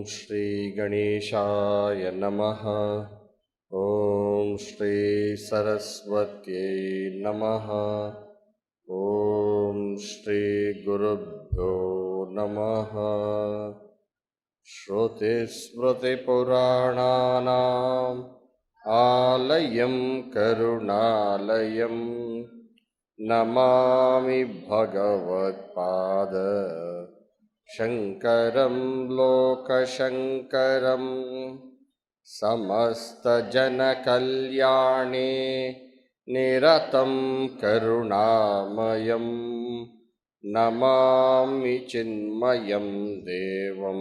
श्री गणेशाय नमः। ओम श्री सरस्वत्यै नमः। ओम श्री गुरुभ्यो नमः। श्रुतिस्मृतिपुराणानाम् आलयं करुणालयं नमामि भगवत्पाद शंकरं लोकशंकरं। समस्तजनकल्याणे निरतं करुणामयं नमामि चिन्मयं देवं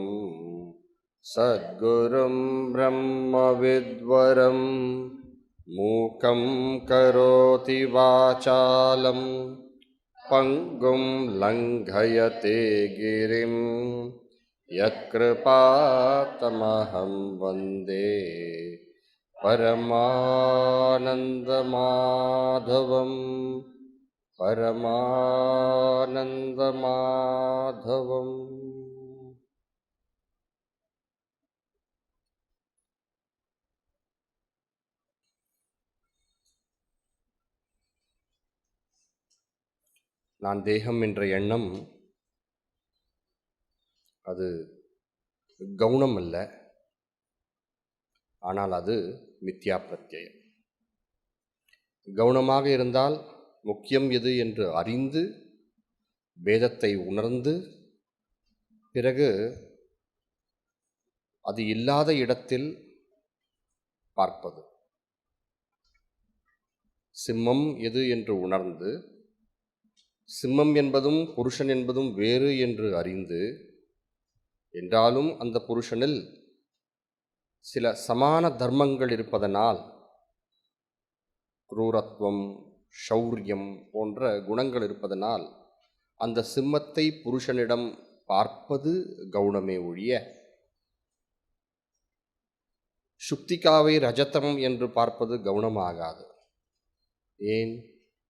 सद्गुरुं ब्रह्मविद्वरं। मूकं करोति वाचालं पंगुं लंघयते गिरिं यत्कृपातमहं वन्दे परमानन्दमाधवं परमानन्दमाधवम्। நான் தேகம் என்ற எண்ணம் அது கவுனம் அல்ல, ஆனால் அது மித்யா பிரத்யயம். கவுனமாக இருந்தால் முக்கியம் எது என்று அறிந்து வேதத்தை உணர்ந்து பிறகு அது இல்லாத இடத்தில் பார்ப்பது. சிம்மம் எது என்று உணர்ந்து சிம்மம் என்பதும் புருஷன் என்பதும் வேறு என்று அறிந்து, என்றாலும் அந்த புருஷனில் சில சமான தர்மங்கள் இருப்பதனால் குரூரத்துவம், ஷௌரியம் போன்ற குணங்கள் இருப்பதனால் அந்த சிம்மத்தை புருஷனிடம் பார்ப்பது கவுனமே ஒழிய, சுக்திகாவை ரஜதம் என்று பார்ப்பது கவுனமாகாது. ஏன்?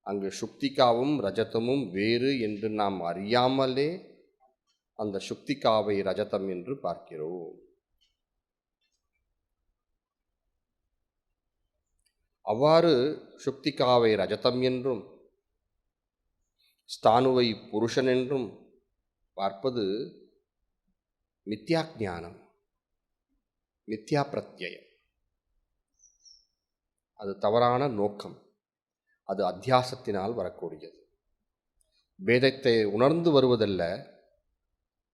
அங்கு சுக்திகாவும் ரஜதமும் வேறு என்று நாம் அறியாமலே அந்த சுக்திகாவை ரஜதம் என்று பார்க்கிறோம். அவ்வாறு சுக்திகாவை ரஜதம் என்றும் ஸ்தானுவை புருஷன் என்றும் பார்ப்பது மித்யா ஞானம், மித்யா பிரத்யயம். அது தவறான நோக்கம். அது அத்தியாசத்தினால் வரக்கூடியது. வேதத்தை உணர்ந்து வருவதல்ல,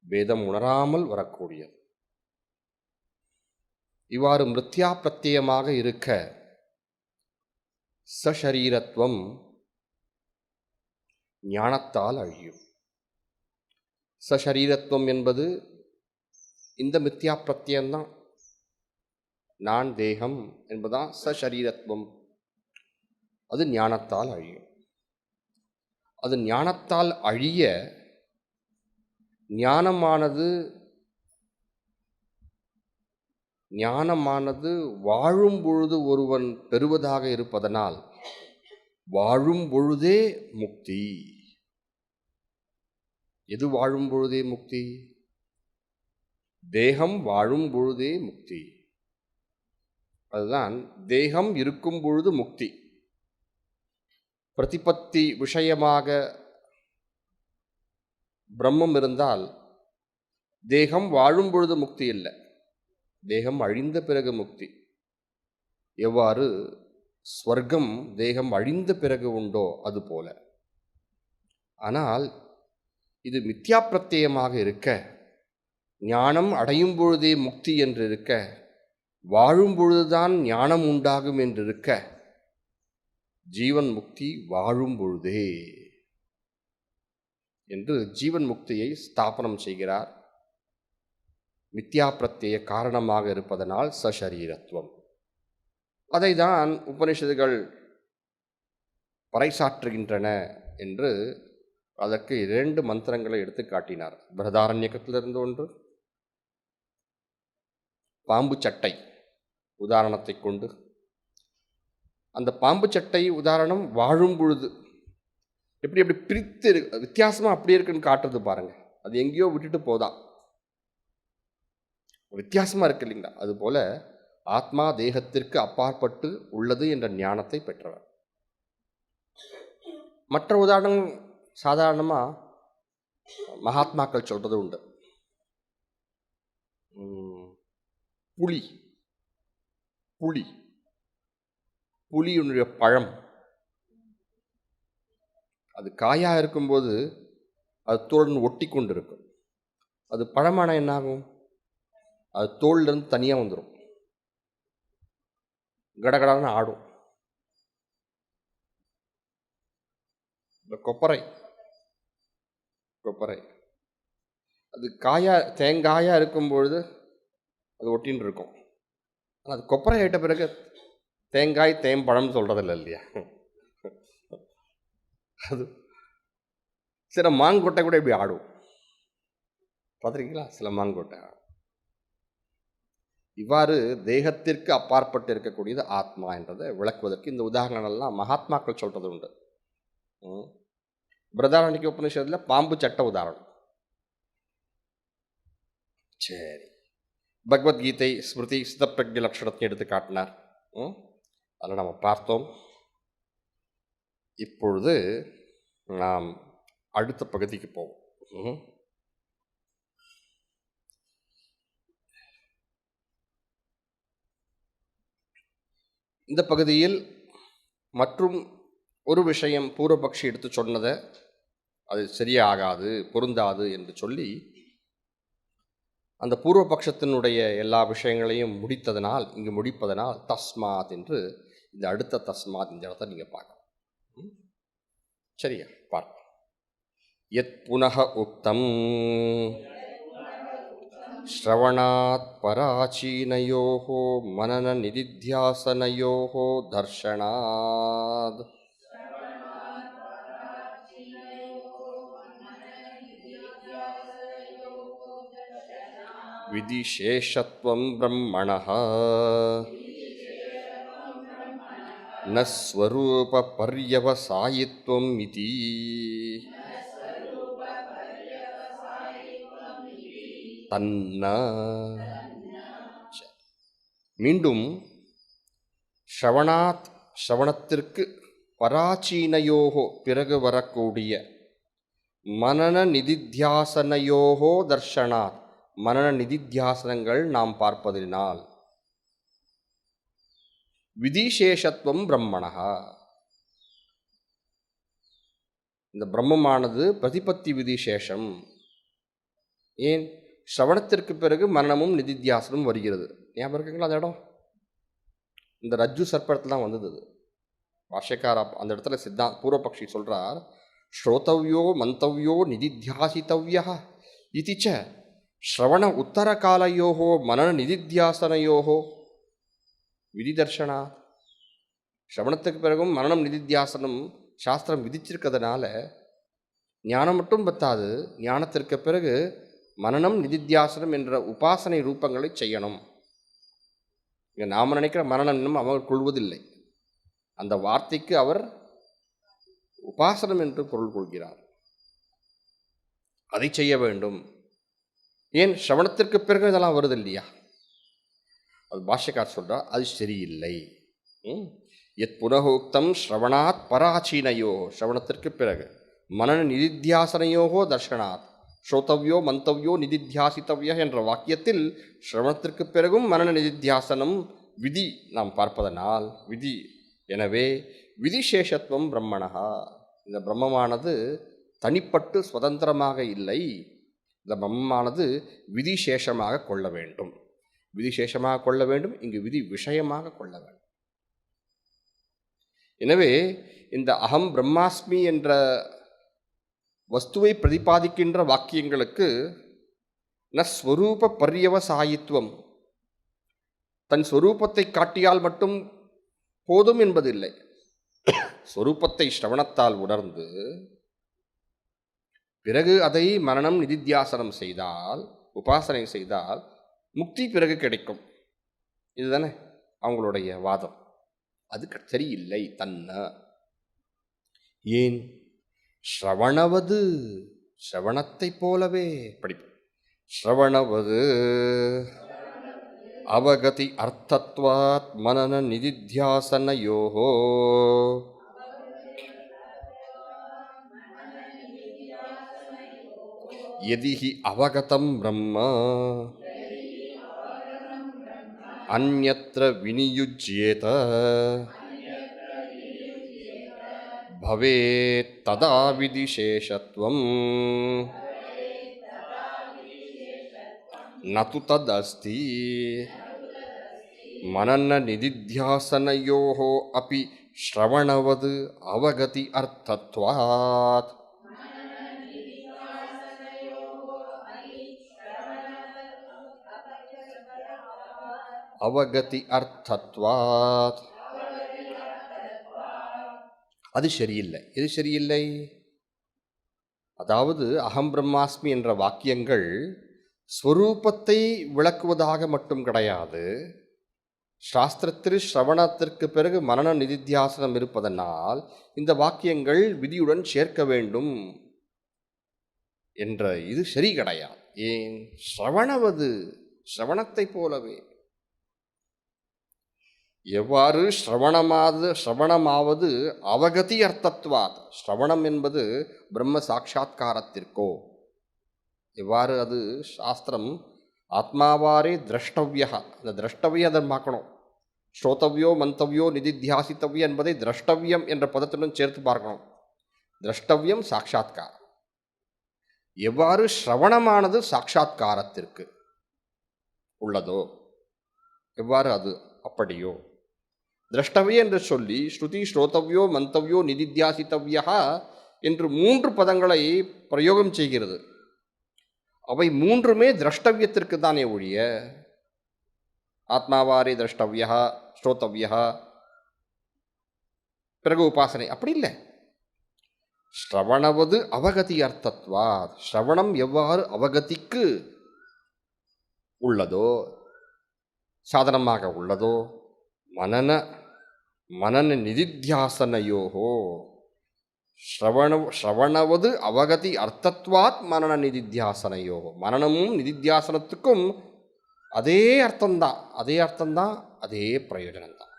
வேதம் உணராமல் வரக்கூடியது. இவ்வாறு மித்யா பிரத்யயமாக இருக்க சரீரத்துவம் ஞானத்தால் அழியும். சரீரத்துவம் என்பது இந்த மித்யா பிரத்யம்தான். நான் தேகம் என்பதான் சரீரத்துவம். அது ஞானத்தால் அழியும். அது ஞானத்தால் அழிய ஞானமானது வாழும் பொழுது ஒருவன் பெறுவதாக இருப்பதனால் வாழும் பொழுதே முக்தி. எது வாழும் பொழுதே முக்தி? தேகம் வாழும் பொழுதே முக்தி. அதுதான் தேகம் இருக்கும் பொழுது முக்தி. பிரதிபத்தி விஷயமாக பிரம்மம் இருந்தால் தேகம் வாழும் பொழுது முக்தி இல்லை, தேகம் அழிந்த பிறகு முக்தி. எவ்வாறு ஸ்வர்க்கம் தேகம் அழிந்த பிறகு உண்டோ அதுபோல. ஆனால் இது மித்யா பிரத்யயமாக இருக்க, ஞானம் அடையும் பொழுதே முக்தி என்று இருக்க, வாழும் பொழுதுதான் ஞானம் உண்டாகும் என்றிருக்க ஜீவன் முக்தி வாழும் பொழுதே என்று ஜீவன் முக்தியை ஸ்தாபனம் செய்கிறார். மித்யா பிரத்யய காரணமாக இருப்பதனால் சசரீரத்துவம். அதை தான் உபனிஷதுகள் பறைசாற்றுகின்றன என்று அதற்கு 2 மந்திரங்களை எடுத்து காட்டினார். பிரதாரண்யகத்திலிருந்து ஒன்று, பாம்பு சட்டை உதாரணத்தை கொண்டு, அந்த பாம்பு சட்டை உதாரணம் வாழும் பொழுது எப்படி எப்படி பிரித்து வித்தியாசமாக அப்படி இருக்குன்னு காட்டுறது பாருங்க. அது எங்கேயோ விட்டுட்டு போதான், வித்தியாசமாக இருக்கு இல்லைங்களா? அதுபோல ஆத்மா தேகத்திற்கு அப்பாற்பட்டு உள்ளது என்ற ஞானத்தை பெற்றவர். மற்ற உதாரணம் சாதாரணமாக மகாத்மாக்கள் சொல்றது உண்டு. புலி புலி புலியினுடைய பழம் அது காயாக இருக்கும்போது அது தோல் ஒட்டி கொண்டு இருக்கும். அது பழமான என்னாகும்? அது தோல்லேருந்து தனியாக வந்துடும், கடகடான்னு ஆடும். இந்த கொப்பரை அது தேங்காயாக இருக்கும்பொழுது அது ஒட்டின்னு இருக்கும். ஆனால் அது கொப்பரை ஆகிட்ட பிறகு தேங்காய் தேம்பழம் சொல்கிறதில்ல இல்லையா? அது சில மாங்கொட்டை கூட இப்படி ஆடும், பார்த்துருக்கீங்களா? சில மாங்கொட்டை. இவ்வாறு தேகத்திற்கு அப்பாற்பட்டு இருக்கக்கூடியது ஆத்மா என்றதை விளக்குவதற்கு இந்த உதாரணங்கள்லாம் மகாத்மாக்கள் சொல்கிறது உண்டு. பிரதாரண்யக உபநிஷத்தில் பாம்பு சட்ட உதாரணம். சரி, பகவத்கீதை ஸ்மிருதி சிதப்பிரஜ லட்சணத்தை எடுத்து காட்டினார். அதில் நம்ம பார்த்தோம். இப்பொழுது நாம் அடுத்த பகுதிக்கு போவோம். இந்த பகுதியில் மற்றும் ஒரு விஷயம் பூர்வபக்ஷி எடுத்து சொன்னதை அது சரியாகாது, பொருந்தாது என்று சொல்லி அந்த பூர்வபக்ஷத்தினுடைய எல்லா விஷயங்களையும் முடிப்பதனால் தஸ்மாத் என்று இந்த அடுத்த தஸ்மாத் இந்த இடத்த நீங்கள் பார்க்கணும். சரியா? பார்ப்போம். யத் புனः உக்தம் ஸ்ரவணாத் பராச்சீனயோः மனன நிதித்யாசனயோः தர்ஷனாத் விதிசேஷத்வம் பிரம்மணः ந ஸ்வரூப பர்யவசாயித்வம் இதி. மீண்டும் ஸ்ரவணத்திற்கு பராச்சீனயோகோ பிறகு வரக்கூடிய மனன நிதித்தியாசனயோகோ தர்ஷனாத் மனன நிதித்தியாசனங்கள் நாம் பார்ப்பதினால் விதிசேஷத்துவம் பிரம்மணா, இந்த பிரம்மமானது பிரதிபத்தி விதிசேஷம். ஏன்? ஸ்ரவணத்திற்கு பிறகு மரணமும் நிதித்தியாசனமும் வருகிறது. ஞாபகம் இருக்குங்களா? அந்த இடம் இந்த ரஜ்ஜு சர்ப்பத்தில் தான் வந்தது. பாஷ்யக்கார அந்த இடத்துல பூர்வபக்ஷி சொல்றார், ஸ்ரோதவ்யோ மந்தவ்யோ நிதித்தியாசித்தவ்யா இதி ச ஸ்ரவண உத்தர காலயோகோ மனன நிதித்தியாசனயோகோ விதிதர்ஷனா. ஸ்ரவணத்துக்கு பிறகும் மரணம் நிதித்தியாசனம் சாஸ்திரம் விதிச்சிருக்கிறதுனால ஞானம் மட்டும் பத்தாது, ஞானத்திற்கு பிறகு மனனம் நிதித்தியாசனம் என்ற உபாசனை ரூபங்களை செய்யணும். இங்கே நாம் நினைக்கிற மரணம் அவர் கொள்வதில்லை, அந்த வார்த்தைக்கு அவர் உபாசனம் என்று பொருள் கொள்கிறார். அதை செய்ய வேண்டும். ஏன்? ஸ்ரவணத்திற்கு பிறகு இதெல்லாம் வருது இல்லையா? அது பாஷ்யக்கார் சொல்றார், அது சரியில்லை. எத் புனகோக்தம் ஸ்ரவணாத் பராச்சீனயோ, ஸ்ரவணத்திற்கு பிறகு மனன நிதித்தியாசனையோகோ தர்ஷனாத் ஸ்ரோதவ்யோ மந்தவ்யோ நிதித்தியாசித்தவ்யா என்ற வாக்கியத்தில் ஸ்ரவணத்திற்கு பிறகும் மனன நிதித்தியாசனம் விதி நாம் பார்ப்பதனால் விதி. எனவே விதிசேஷத்துவம் பிரம்மணா, இந்த பிரம்மமானது தனிப்பட்டு சுதந்திரமாக இல்லை, இந்த பிரம்மமானது விதிசேஷமாக கொள்ள வேண்டும். விதி சேஷமாக கொள்ள வேண்டும், இங்கு விதி விஷயமாக கொள்ள வேண்டும். எனவே இந்த அகம் பிரம்மாஸ்மி என்ற வஸ்துவை பிரதிபாதிக்கின்ற வாக்கியங்களுக்கு ஸ்வரூப பர்யவசாயித்துவம், தன் ஸ்வரூபத்தை காட்டியால் மட்டும் போதும் என்பதில்லை. ஸ்வரூபத்தை ஸ்ரவணத்தால் உணர்ந்து பிறகு அதை மனனம் நிதித்தியாசனம் செய்தால், உபாசனை செய்தால் முக்தி பிறகு கிடைக்கும். இதுதானே அவங்களுடைய வாதம். அது சரியில்லை. தன்ன ஏன் ஸ்ரவணவது, ஸ்ரவணத்தை போலவே படிப்போம். ஸ்ரவணவது அவகதி அர்த்தத்வாத் மனன நிதித்தியாசனயோஹோ யதிஹி அவகதம் பிரம்ம அன்யத்ர விநியுஜ்யேத பவேத் ததா விதிசேஷத்வம் நது ததஸ்தி மனன நிதித்தியாசனயோஹ அபி ஸ்ரவணவது அவகதி அர்த்தத்வாத் அவகதி அர்த்தத்வாத். அது சரியில்லை. எது சரியில்லை? அதாவது அகம் பிரம்மாஸ்மி என்ற வாக்கியங்கள் ஸ்வரூபத்தை விளக்குவதாக மட்டும் கிடையாது. சாஸ்திரத்தில் ஸ்ரவணத்திற்கு பிறகு மனன நிதித்தியாசனம் இருப்பதனால் இந்த வாக்கியங்கள் விதியுடன் சேர்க்க வேண்டும் என்ற இது சரி கிடையாது. ஏன்? ஸ்ரவணவது, ஸ்ரவணத்தை போலவே. எவ்வாறு ஸ்ரவணமாவது அவகதி அர்த்தத்வாத், ஸ்ரவணம் என்பது பிரம்ம சாட்சா்காரத்திற்கோ, எவ்வாறு அது சாஸ்திரம் ஆத்மாவாரே திரஷ்டவிய, அந்த திரஷ்டவிய அதை பார்க்கணும். ஸ்ரோதவ்யோ மந்தவ்யோ நிதித்தியாசித்தவ்யம் என்பதை திரஷ்டவியம் என்ற பதத்துடன் சேர்த்து பார்க்கணும். திரஷ்டவியம் சாட்சா்காரம். எவ்வாறு ஸ்ரவணமானது சாட்சா்காரத்திற்கு உள்ளதோ, எவ்வாறு அது அப்படியோ திரஷ்டவிய என்று சொல்லி ஸ்ருதி ஸ்ரோதவ்யோ மந்தவ்யோ நிதித்தியாசித்தவ்யா என்று 3 பதங்களை பிரயோகம் செய்கிறது. அவை 3மே திரஷ்டவியத்திற்கு தானே ஒழிய ஆத்மாவாரே திரஷ்டவியா, ஸ்ரோதவ்யா, பிறகு உபாசனை அப்படி இல்லை. ஸ்ரவணவது அவகதி அர்த்தத்வாத், ஸ்ரவணம் எவ்வாறு அவகதிக்கு உள்ளதோ, சாதனமாக உள்ளதோ, மனன நிதித்தியாசனயோஹோ ஸ்ரவணவது அவகதி அர்த்தத்வாத் மனன நிதித்தியாசனயோஹோ. மனனமும் நிதித்தியாசனத்துக்கும் அதே அர்த்தம்தான், அதே பிரயோஜனம்தான்.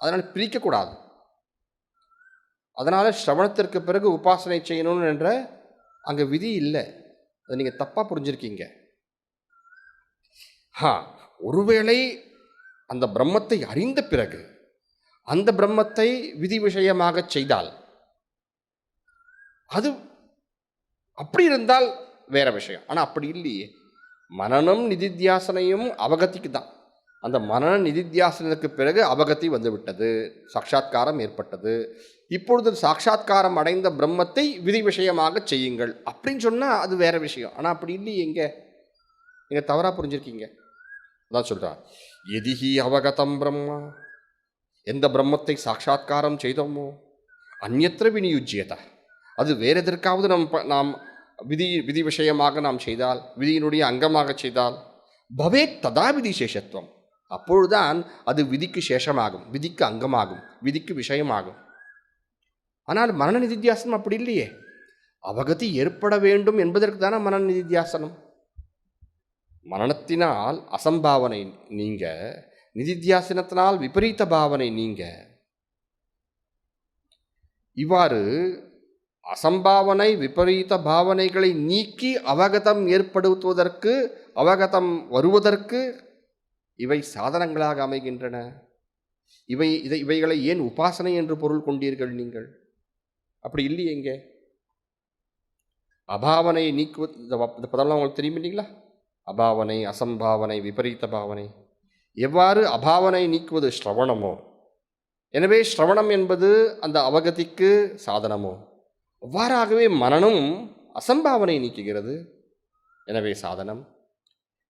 அதனால் பிரிக்கக்கூடாது. அதனால் ஸ்ரவணத்திற்கு பிறகு உபாசனை செய்யணும்னு என்ற அங்கே விதி இல்லை. அதை நீங்கள் தப்பாக புரிஞ்சிருக்கீங்க. ஒருவேளை அந்த பிரம்மத்தை அறிந்த பிறகு அந்த பிரம்மத்தை விதி விஷயமாக செய்தால், அது அப்படி இருந்தால் வேற விஷயம். ஆனால் அப்படி இல்லையே. மனனம் நிதித்தியாசனையும் அவகதிக்கு தான். அந்த மனன நிதித்தியாசனத்துக்கு பிறகு அவகதி வந்துவிட்டது, சாட்சா்காரம் ஏற்பட்டது. இப்பொழுது சாட்சா்காரம் அடைந்த பிரம்மத்தை விதி விஷயமாக செய்யுங்கள் அப்படின்னு சொன்னால் அது வேற விஷயம். ஆனால் அப்படி இல்லையே. நீங்கள் தவறாக புரிஞ்சிருக்கீங்க. அதான் சொல்கிறார், எதிஹி அவகதம் பிரம்மா, எந்த பிரம்மத்தை சாட்சா்காரம் செய்தோமோ, அந்யத்ர விநியுஜ்யத, அது வேறு எதற்காவது நாம் விதி விஷயமாக நாம் செய்தால், விதியினுடைய அங்கமாக செய்தால், பவேத் ததா விதி சேஷத்துவம், அப்பொழுதுதான் அது விதிக்கு சேஷமாகும், விதிக்கு அங்கமாகும், விதிக்கு விஷயமாகும். ஆனால் மனன நிதித்தியாசனம் அப்படி இல்லையே. அவகதி ஏற்பட வேண்டும் என்பதற்கு தானே மனன நிதித்தியாசனம். மனனத்தினால் அசம்பாவனை நீங்க, நிதித்தியாசனத்தினால் விபரீத பாவனை நீங்க. இவ்வாறு அசம்பாவனை விபரீத பாவனைகளை நீக்கி அவகதம் ஏற்படுத்துவதற்கு, அவகதம் வருவதற்கு இவை சாதனங்களாக அமைகின்றன. இவைகளை ஏன் உபாசனை என்று பொருள் கொண்டீர்கள் நீங்கள்? அப்படி இல்லையே. எங்கே அபாவனையை நீக்குவது, இந்த பதம்லாம் உங்களுக்கு தெரியும் இல்லைங்களா? அபாவனை, அசம்பாவனை, விபரீத பாவனை. எவ்வாறு அபாவனை நீக்குவது ஸ்ரவணமோ, எனவே ஸ்ரவணம் என்பது அந்த அவகதிக்கு சாதனமோ, அவ்வாறாகவே மனனம் அசம்பாவனை நீக்குகிறது, எனவே சாதனம்.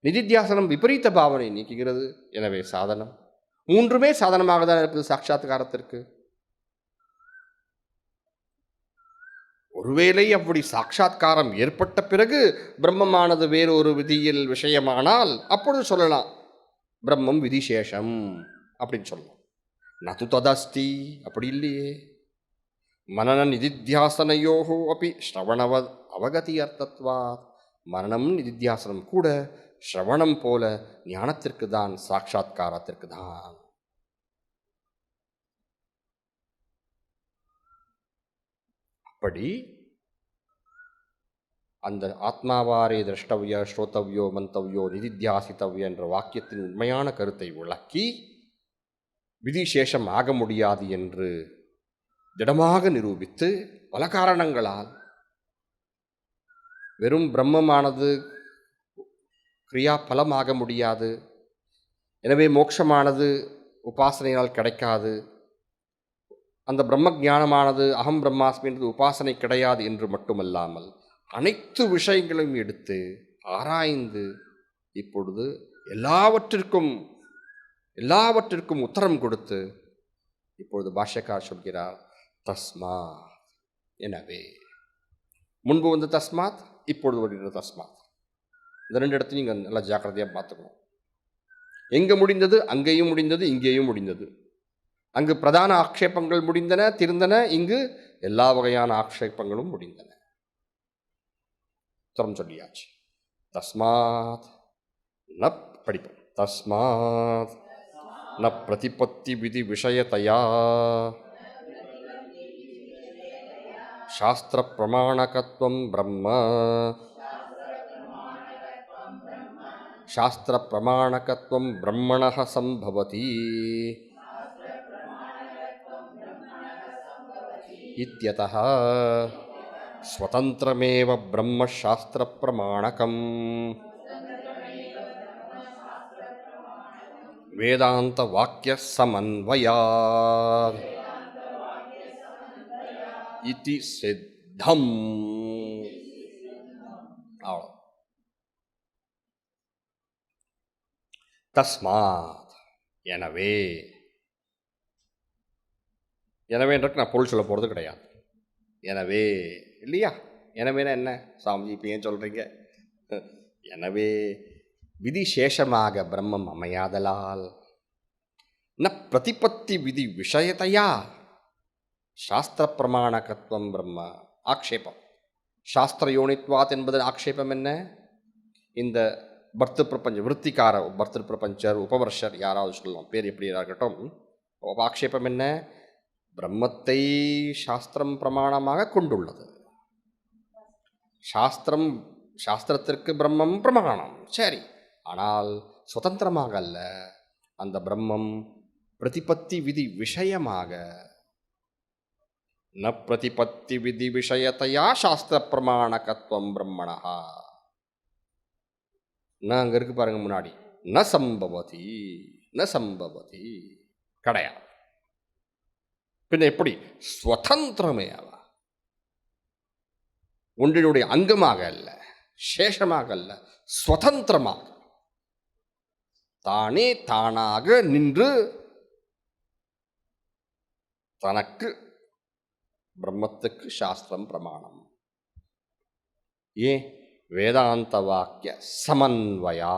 நிதித்தியாசனம் விபரீத பாவனை நீக்குகிறது, எனவே சாதனம். மூன்றுமே சாதனமாக தான் இருக்குது சாட்சாத்காரத்திற்கு. ஒருவேளை அப்படி சாட்சாத்காரம் ஏற்பட்ட பிறகு பிரம்மமானது வேறொரு விதியில் விஷயமானால் அப்பொழுது சொல்லலாம் பிரம்மம் விதிசேஷம் அப்படின்னு சொல்லலாம். நது ததஸ்தி, அப்படி இல்லையே. மனன நிதித்தியாசனையோகோ அப்படி ஸ்ரவணவ அவகதி அர்த்தத்வாத். மனனம் நிதித்தியாசனம் கூட ஸ்ரவணம் போல ஞானத்திற்கு தான், சாட்சாத்காரத்திற்கு தான். அப்படி அந்த ஆத்மாவாரே திரஷ்டவ்ய ஸ்ரோதவ்யோ மந்தவ்யோ நிதித்தியாசித்தவ்ய என்ற வாக்கியத்தின் உண்மையான கருத்தை விளக்கி விதிசேஷம் ஆக முடியாது என்று திடமாக நிரூபித்து பல காரணங்களால் வெறும் பிரம்மமானது கிரியா பலமாக முடியாது, எனவே மோட்சமானது உபாசனையால் கிடைக்காது, அந்த பிரம்ம ஞானமானது அகம் பிரம்மாஸ்மி என்றது உபாசனை கிடையாது என்று மட்டுமல்லாமல் அனைத்து விஷயங்களையும் எடுத்து ஆராய்ந்து இப்பொழுது எல்லாவற்றிற்கும் உத்தரம் கொடுத்து இப்பொழுது பாஷ்யக்கார் சொல்கிறார் தஸ்மா. எனவே முன்பு வந்து தஸ்மாத், இப்பொழுது வருகிற தஸ்மாத். இந்த ரெண்டு இடத்தையும் நீங்கள் நல்லா ஜாக்கிரதையாக பார்த்துக்கணும். எங்கே முடிந்தது அங்கேயும் முடிந்தது, இங்கேயும் முடிந்தது. அங்கு பிரதான ஆக்ஷேபங்கள் முடிந்தன, திருந்தன. இங்கு எல்லா வகையான ஆக்ஷேபங்களும் முடிந்தன. உத்தரம் சொல்லியாச்சு. தஸ்மாத் ந படிப்போம். தஸ்மாத் ந பிரதிபத்தி விதி விஷயத்தையா சாஸ்திர பிரமாணகத்வம் பிரம்ம சாஸ்திர பிரமாணகத்வம் பிரம்மணः சம்பவதி இத்யதः ஸ்வதந்திரமேவ பிரம்ம சாஸ்திர பிரமாணகம் வேதாந்த வாக்கிய சமன்வயாத் இதி சித்தம். அவ்வளோ. தஸ்மாத் எனவே, எனவேன்றதுக்கு நான் பொருள் சொல்ல போகிறது கிடையாது. எனவே இல்லையா? எனவேனா என்ன சாமிஜி இப்போ ஏன் சொல்கிறீங்க? எனவே விதிசேஷமாக பிரம்மம் அமையாதலால் ந பிரதிபத்தி விதி விஷயத்தையா சாஸ்திர பிரமாணகத்துவம் பிரம்ம. ஆக்ஷேபம் சாஸ்திர யோனித்வாத் என்பது ஆக்ஷேபம் என்ன? இந்த பர்த்து பிரபஞ்ச விற்த்திக்கார பர்த்து பிரபஞ்சர் உபவர்ஷர் யாராவது சொல்லலாம், பேர் எப்படி இருக்கட்டும். ஆக்ஷேபம் என்ன? பிரம்மத்தை சாஸ்திரம் பிரமாணமாக கொண்டுள்ளது. சாஸ்திரத்திற்கு பிரம்மம் பிரமாணம், சரி. ஆனால் சுதந்திரமாக அல்ல. அந்த பிரம்மம் பிரதிபத்தி விதி விஷயமாக, ந பிரதிபத்தி விதி விஷயத்தையா சாஸ்திர பிரமாணகத்துவம் பிரம்மணா. நான் அங்கே இருக்கு பாருங்க முன்னாடி, ந சம்பவதி, ந சம்பவதி கிடையாது. பின்ன எப்படி? ஸ்வதந்திரமே அவ, ஒன்றினுடைய அங்கமாக அல்ல, சேஷமாக அல்ல, ஸ்வதந்திரமாக தானே தானாக நின்று தனக்கு பிரம்மத்துக்கு சாஸ்திரம் பிரமாணம். ஏன்? வேதாந்த வாக்கிய சமன்வயா.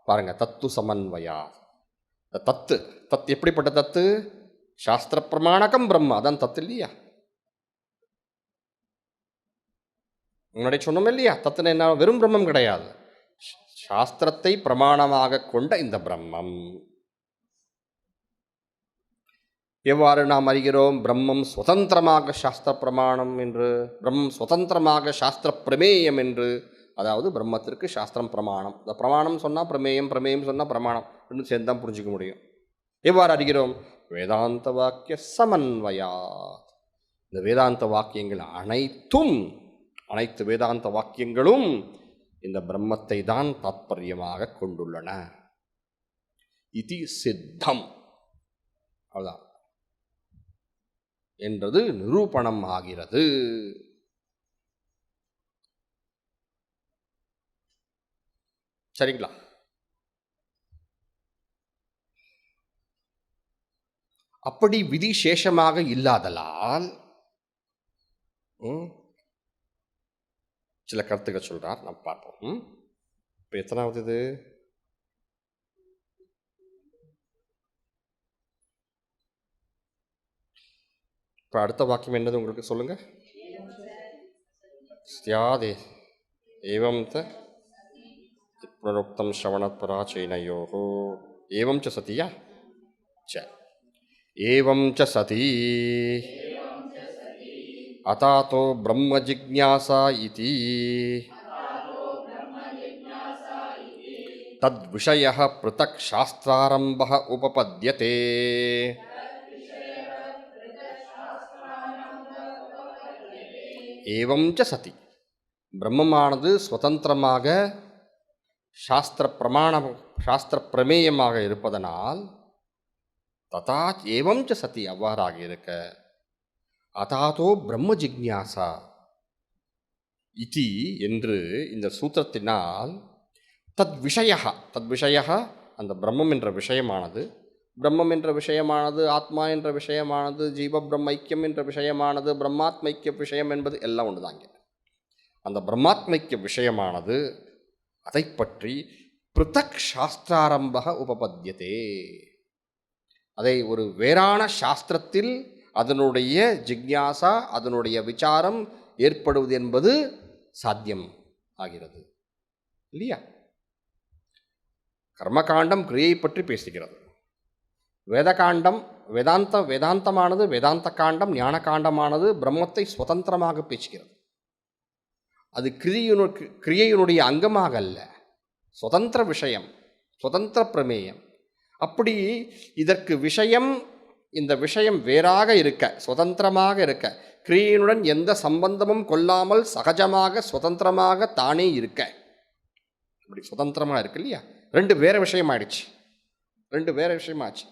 பாருங்க, தத்து சமன்வயா. தத்து எப்படிப்பட்ட தத்து? சாஸ்திர பிரமாணகம் பிரம்ம, அதான் தத்து இல்லையா? முன்னாடி சொன்னோம் இல்லையா? தத்துன்னு என்ன? வெறும் பிரம்மம் கிடையாது, சாஸ்திரத்தை பிரமாணமாக கொண்ட இந்த பிரம்மம். எவ்வாறு நாம் அறிகிறோம்? பிரம்மம் சுதந்திரமாக சாஸ்திர பிரமாணம் என்று, பிரம்மம் சுதந்திரமாக சாஸ்திர பிரமேயம் என்று. அதாவது பிரம்மத்திற்கு சாஸ்திரம் பிரமாணம். இந்த பிரமாணம் சொன்னால் பிரமேயம், பிரமேயம் சொன்னால் பிரமாணம், ரெண்டும் சேர்ந்து தான் புரிஞ்சிக்க முடியும். எவ்வாறு அறிகிறோம்? வேதாந்த வாக்கிய சமன்வயா. இந்த வேதாந்த வாக்கியங்கள் அனைத்து வேதாந்த வாக்கியங்களும் இந்த பிரம்மத்தை தான் தாத்பரியமாக கொண்டுள்ளன. இது சித்தம் அவ்வளோதான் என்றது நிரூபணம் ஆகிறது. சரிங்களா? அப்படி விதி சேஷமாக இல்லாதலால் சில கருத்துக்கள் சொல்றார், நாம் பார்ப்போம். இப்போ எத்தனாவது இது? இப்போ அடுத்த வாக்கியம் என்னது உங்களுக்கு சொல்லுங்க. ஸ்யாதே ஏவம் புனருக்தம் ஸ்ரவணத்பராச்சைனயோஹோ ஏவம் ச சதியா ச ஏவம் ச சதி அதாதோ பிரம்ம ஜிக்ஞாசா இதி தத் விஷயः ப்ருதக் சாஸ்திராரம்பः உபபத்யதே. ஏவம் ச சதி, பிரம்மமானது சுதந்திரமாக சாஸ்திர பிரமேயமாக இருப்பதனால், ததா ஏவம் ச சதி அவ்வாறாக இருக்க, அதாதோ பிரம்ம ஜிக்ஞாசா இதி என்று இந்த சூத்திரத்தினால் தத் விஷய அந்த பிரம்மம் என்ற விஷயமானது, பிரம்மம் என்ற விஷயமானது, ஆத்மா என்ற விஷயமானது, ஜீவ பிரம்ம ஐக்கியம் என்ற விஷயமானது, பிரம்மாத்மைக்கிய விஷயம் என்பது எல்லாம் ஒன்று தாங்க. அந்த பிரம்மாத்மைக்கிய விஷயமானது அதை பற்றி பிருத்தக் சாஸ்திராரம்பக உபபத்யதே, அதை ஒரு வேறான சாஸ்திரத்தில் அதனுடைய ஜிக்ஞாசா, அதனுடைய விசாரம் ஏற்படுவது என்பது சாத்தியம் ஆகிறது இல்லையா? கர்மகாண்டம் கிரியை பற்றி பேசுகிறது. வேதகாண்டம் வேதாந்தமானது, வேதாந்த காண்டம் ஞான காண்டமானது பிரம்மத்தை சுதந்திரமாக பேசுகிறது. அது கிரியையினுடைய அங்கமாக அல்ல, சுதந்திர விஷயம், சுதந்திர பிரமேயம். அப்படி இதற்கு விஷயம், இந்த விஷயம் வேறாக இருக்க, சுதந்திரமாக இருக்க, கிரியையினுடன் எந்த சம்பந்தமும் கொள்ளாமல் சகஜமாக சுதந்திரமாக தானே இருக்க, அப்படி சுதந்திரமாக இருக்கு இல்லையா? ரெண்டு வேற விஷயமாயிடுச்சு, ரெண்டு வேற விஷயமாச்சு.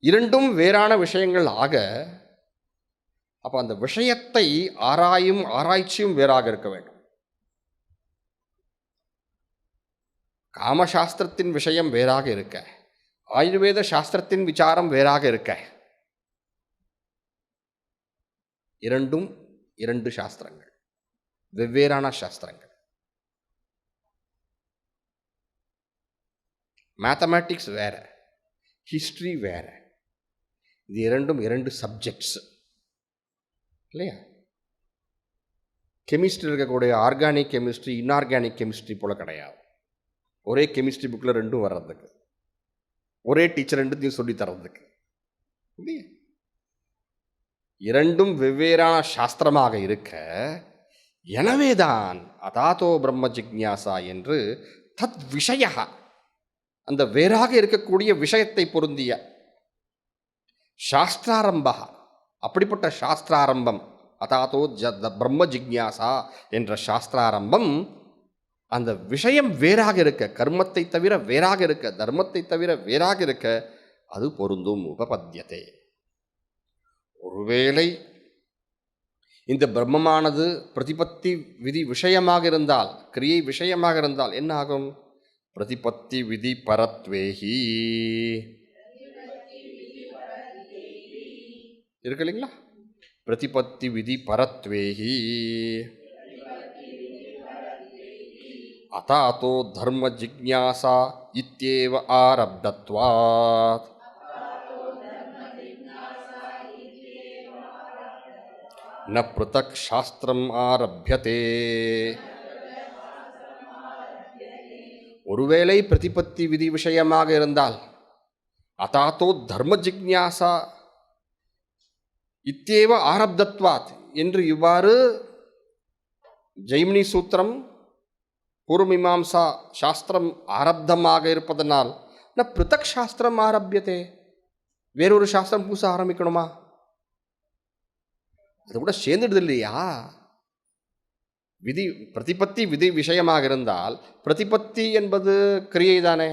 இரண்டும் வேறான விஷயங்கள் ஆக, அப்போ அந்த விஷயத்தை ஆராய்ச்சியும் வேறாக இருக்க வேண்டும். காமசாஸ்திரத்தின் விஷயம் வேறாக இருக்க, ஆயுர்வேத சாஸ்திரத்தின் விசாரம் வேறாக இருக்க, இரண்டும் இரண்டு சாஸ்திரங்கள், வெவ்வேறான சாஸ்திரங்கள். மேத்தமேட்டிக்ஸ் வேற, ஹிஸ்ட்ரி வேற, இது இரண்டும் இரண்டு சப்ஜெக்ட்ஸ் இல்லையா? கெமிஸ்ட்ரி இருக்கக்கூடிய ஆர்கானிக் கெமிஸ்ட்ரி, இன்ஆர்கானிக் கெமிஸ்ட்ரி போல கிடையாது. ஒரே கெமிஸ்ட்ரி புக்கில் ரெண்டும் வர்றதுக்கு, ஒரே டீச்சர் ரெண்டுத்தையும் சொல்லி தர்றதுக்கு இல்லையா? இரண்டும் வெவ்வேறான சாஸ்திரமாக இருக்க, எனவேதான் அதாதோ பிரம்ம ஜிக்ஞாசா என்று தத் விஷய, அந்த வேறாக இருக்கக்கூடிய விஷயத்தை பொருந்திய சாஸ்திராரம்பா, அப்படிப்பட்ட சாஸ்திராரம்பம், அதாதோ பிரம்ம ஜிக்ஞாசா என்ற சாஸ்திராரம்பம், அந்த விஷயம் வேறாக இருக்க, கர்மத்தை தவிர வேறாக இருக்க, தர்மத்தை தவிர வேறாக இருக்க, அது பொருந்தும். உபபத்யதே. ஒருவேளை இந்த பிரம்மமானது பிரதிபத்தி விதி விஷயமாக இருந்தால், கிரியை விஷயமாக இருந்தால் என்ன ஆகும்? பிரதிபத்தி விதி பரத்வேஹி இருக்கு இல்லைங்களா? பிரதிபத்தி விதி பரத்வேஹி அதாதோ தர்ம ஜிக்ஞாசா இத்யேவ ஆரப்தத்வாத் ந ப்ருதக் சாஸ்திரம் ஆரப்யதே. ஒருவேளை பிரதிபத்தி விதி விஷயமாக இருந்தால், அதாதோ தர்ம ஜிக்ஞாசா இத்யேவ ஆரப்தத்வாத் என்று இவ்வாறு ஜெய்மினி சூத்திரம், பூர்வமீமாம்சா சாஸ்திரம் ஆரப்தமாக இருப்பதனால், ந ப்ருதக் சாஸ்திரம் ஆரம்பியதே, வேறொரு சாஸ்திரம் பூச ஆரம்பிக்கணுமா? அது கூட சேர்ந்துடுது இல்லையா? விதி பிரதிபத்தி விதி விஷயமாக இருந்தால் பிரதிபத்தி என்பது கிரியை தானே,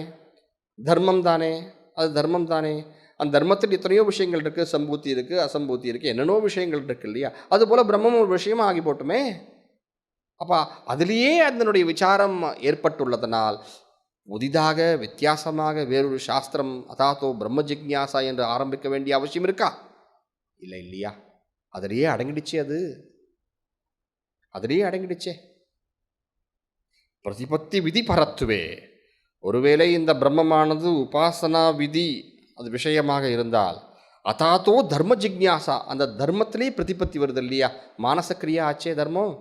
தர்மம் தானே, அது தர்மம் தானே. அந்த தர்மத்தில் எத்தனையோ விஷயங்கள் இருக்குது, சம்பூத்தி இருக்குது, அசம்பூத்தி இருக்குது, என்னென்னோ விஷயங்கள் இருக்குது இல்லையா. அதுபோல் பிரம்மம் ஒரு விஷயமா ஆகி போட்டுமே. அப்போ அதிலேயே அதனுடைய விசாரம் ஏற்பட்டுள்ளதனால் புதிதாக வித்தியாசமாக வேறொரு சாஸ்திரம் அதாத்தோ பிரம்ம ஜிக்ஞாசா என்று ஆரம்பிக்க வேண்டிய அவசியம் இருக்கா? இல்லை இல்லையா. அதிலேயே அடங்கிடுச்சு, அதிலேயே அடங்கிடுச்சே. பிரதிபத்தி விதி பரத்துவே. ஒருவேளை இந்த பிரம்மமானது உபாசனா விதி அது விஷயமாக இருந்தால் அதாத்தோ தர்ம ஜிக்ஞாசா, அந்த தர்மத்திலே பிரதிபத்தி வருது இல்லையா. மானசக்கிரியா ஆச்சே தர்மம்,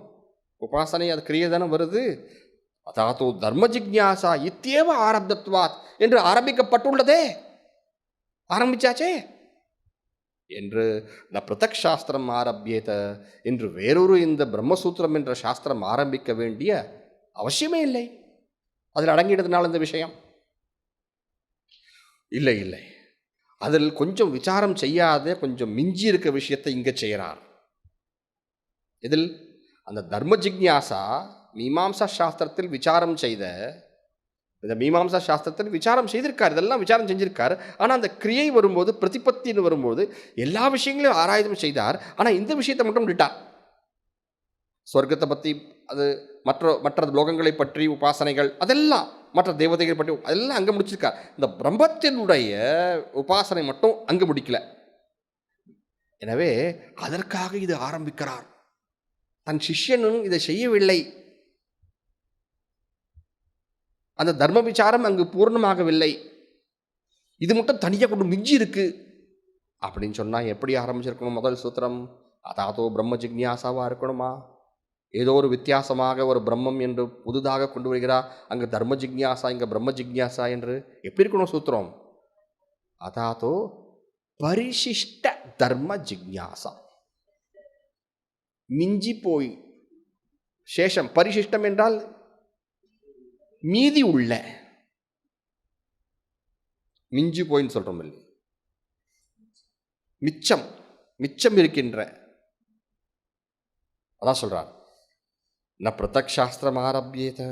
உபாசனை அது கிரியை தானே வருது. அதாத்தோ தர்ம ஜிக்ஞாசா இத்தியேவ ஆரப்தத்வாத் என்று ஆரம்பிக்கப்பட்டுள்ளதே, ஆரம்பிச்சாச்சே என்று ந பிரதக் சாஸ்திரம் ஆரம்பியேத என்று வேறொரு இந்த பிரம்மசூத்திரம் என்ற சாஸ்திரம் ஆரம்பிக்க வேண்டிய அவசியமே இல்லை. அதில் அடங்கிடுறதுனால இந்த விஷயம் இல்லை இல்லை. அதில் கொஞ்சம் விசாரம் செய்யாத கொஞ்சம் மிஞ்சி இருக்க விஷயத்தை இங்கே செய்கிறார். இதில் அந்த தர்ம ஜிக்ஞாசா மீமாம்சா சாஸ்திரத்தில் விசாரம் செய்த, இந்த மீமாம்சா சாஸ்திரத்தில் விசாரம் செய்திருக்கார், இதெல்லாம் விசாரம் செஞ்சிருக்கார். ஆனால் அந்த கிரியை வரும்போது, பிரதிபத்தின்னு வரும்போது எல்லா விஷயங்களையும் ஆராய்ச்சி செய்தார். ஆனால் இந்த விஷயத்தை மட்டும் விட்டார். சொர்க்கத்தை பற்றி, அது மற்ற லோகங்களை பற்றி உபாசனைகள், அதெல்லாம் மற்ற தேவதைகள் பற்றி அதெல்லாம் அங்கே முடிச்சிருக்கார். இந்த பிரம்மத்தினுடைய உபாசனை மட்டும் அங்கே முடிக்கல. எனவே அதற்காக இது ஆரம்பிக்கிறார். தன் சிஷ்யனும் இதை செய்யவில்லை, அந்த தர்ம விசாரம் அங்கு பூர்ணமாகவில்லை, இது மட்டும் தனியாக கொண்டு மிஞ்சி இருக்கு அப்படின்னு சொன்னால் எப்படி ஆரம்பிச்சிருக்கணும்? முதல் சூத்திரம் அதாதோ பிரம்ம ஜிக்ஞாசாவாக இருக்கணுமா? ஏதோ ஒரு வித்தியாசமாக ஒரு பிரம்மம் என்று புதுதாக கொண்டு வருகிறா, அங்கே தர்ம ஜிக்ஞாசா, இங்கே பிரம்ம ஜிக்ஞாசா என்று எப்படி இருக்கணும் சூத்திரம்? அதாதோ பரிசிஷ்ட தர்ம ஜிக்ஞாசா, மிஞ்சி போய் சேஷம். பரிசிஷ்டம் என்றால் மீதி உள்ள, மிஞ்சி போயின்னு சொல்றோம் இல்லை, மிச்சம், மிச்சம் இருக்கின்ற, அதான் சொல்றார். ந பிரதக் சாஸ்திரம் ஆரம்பியேத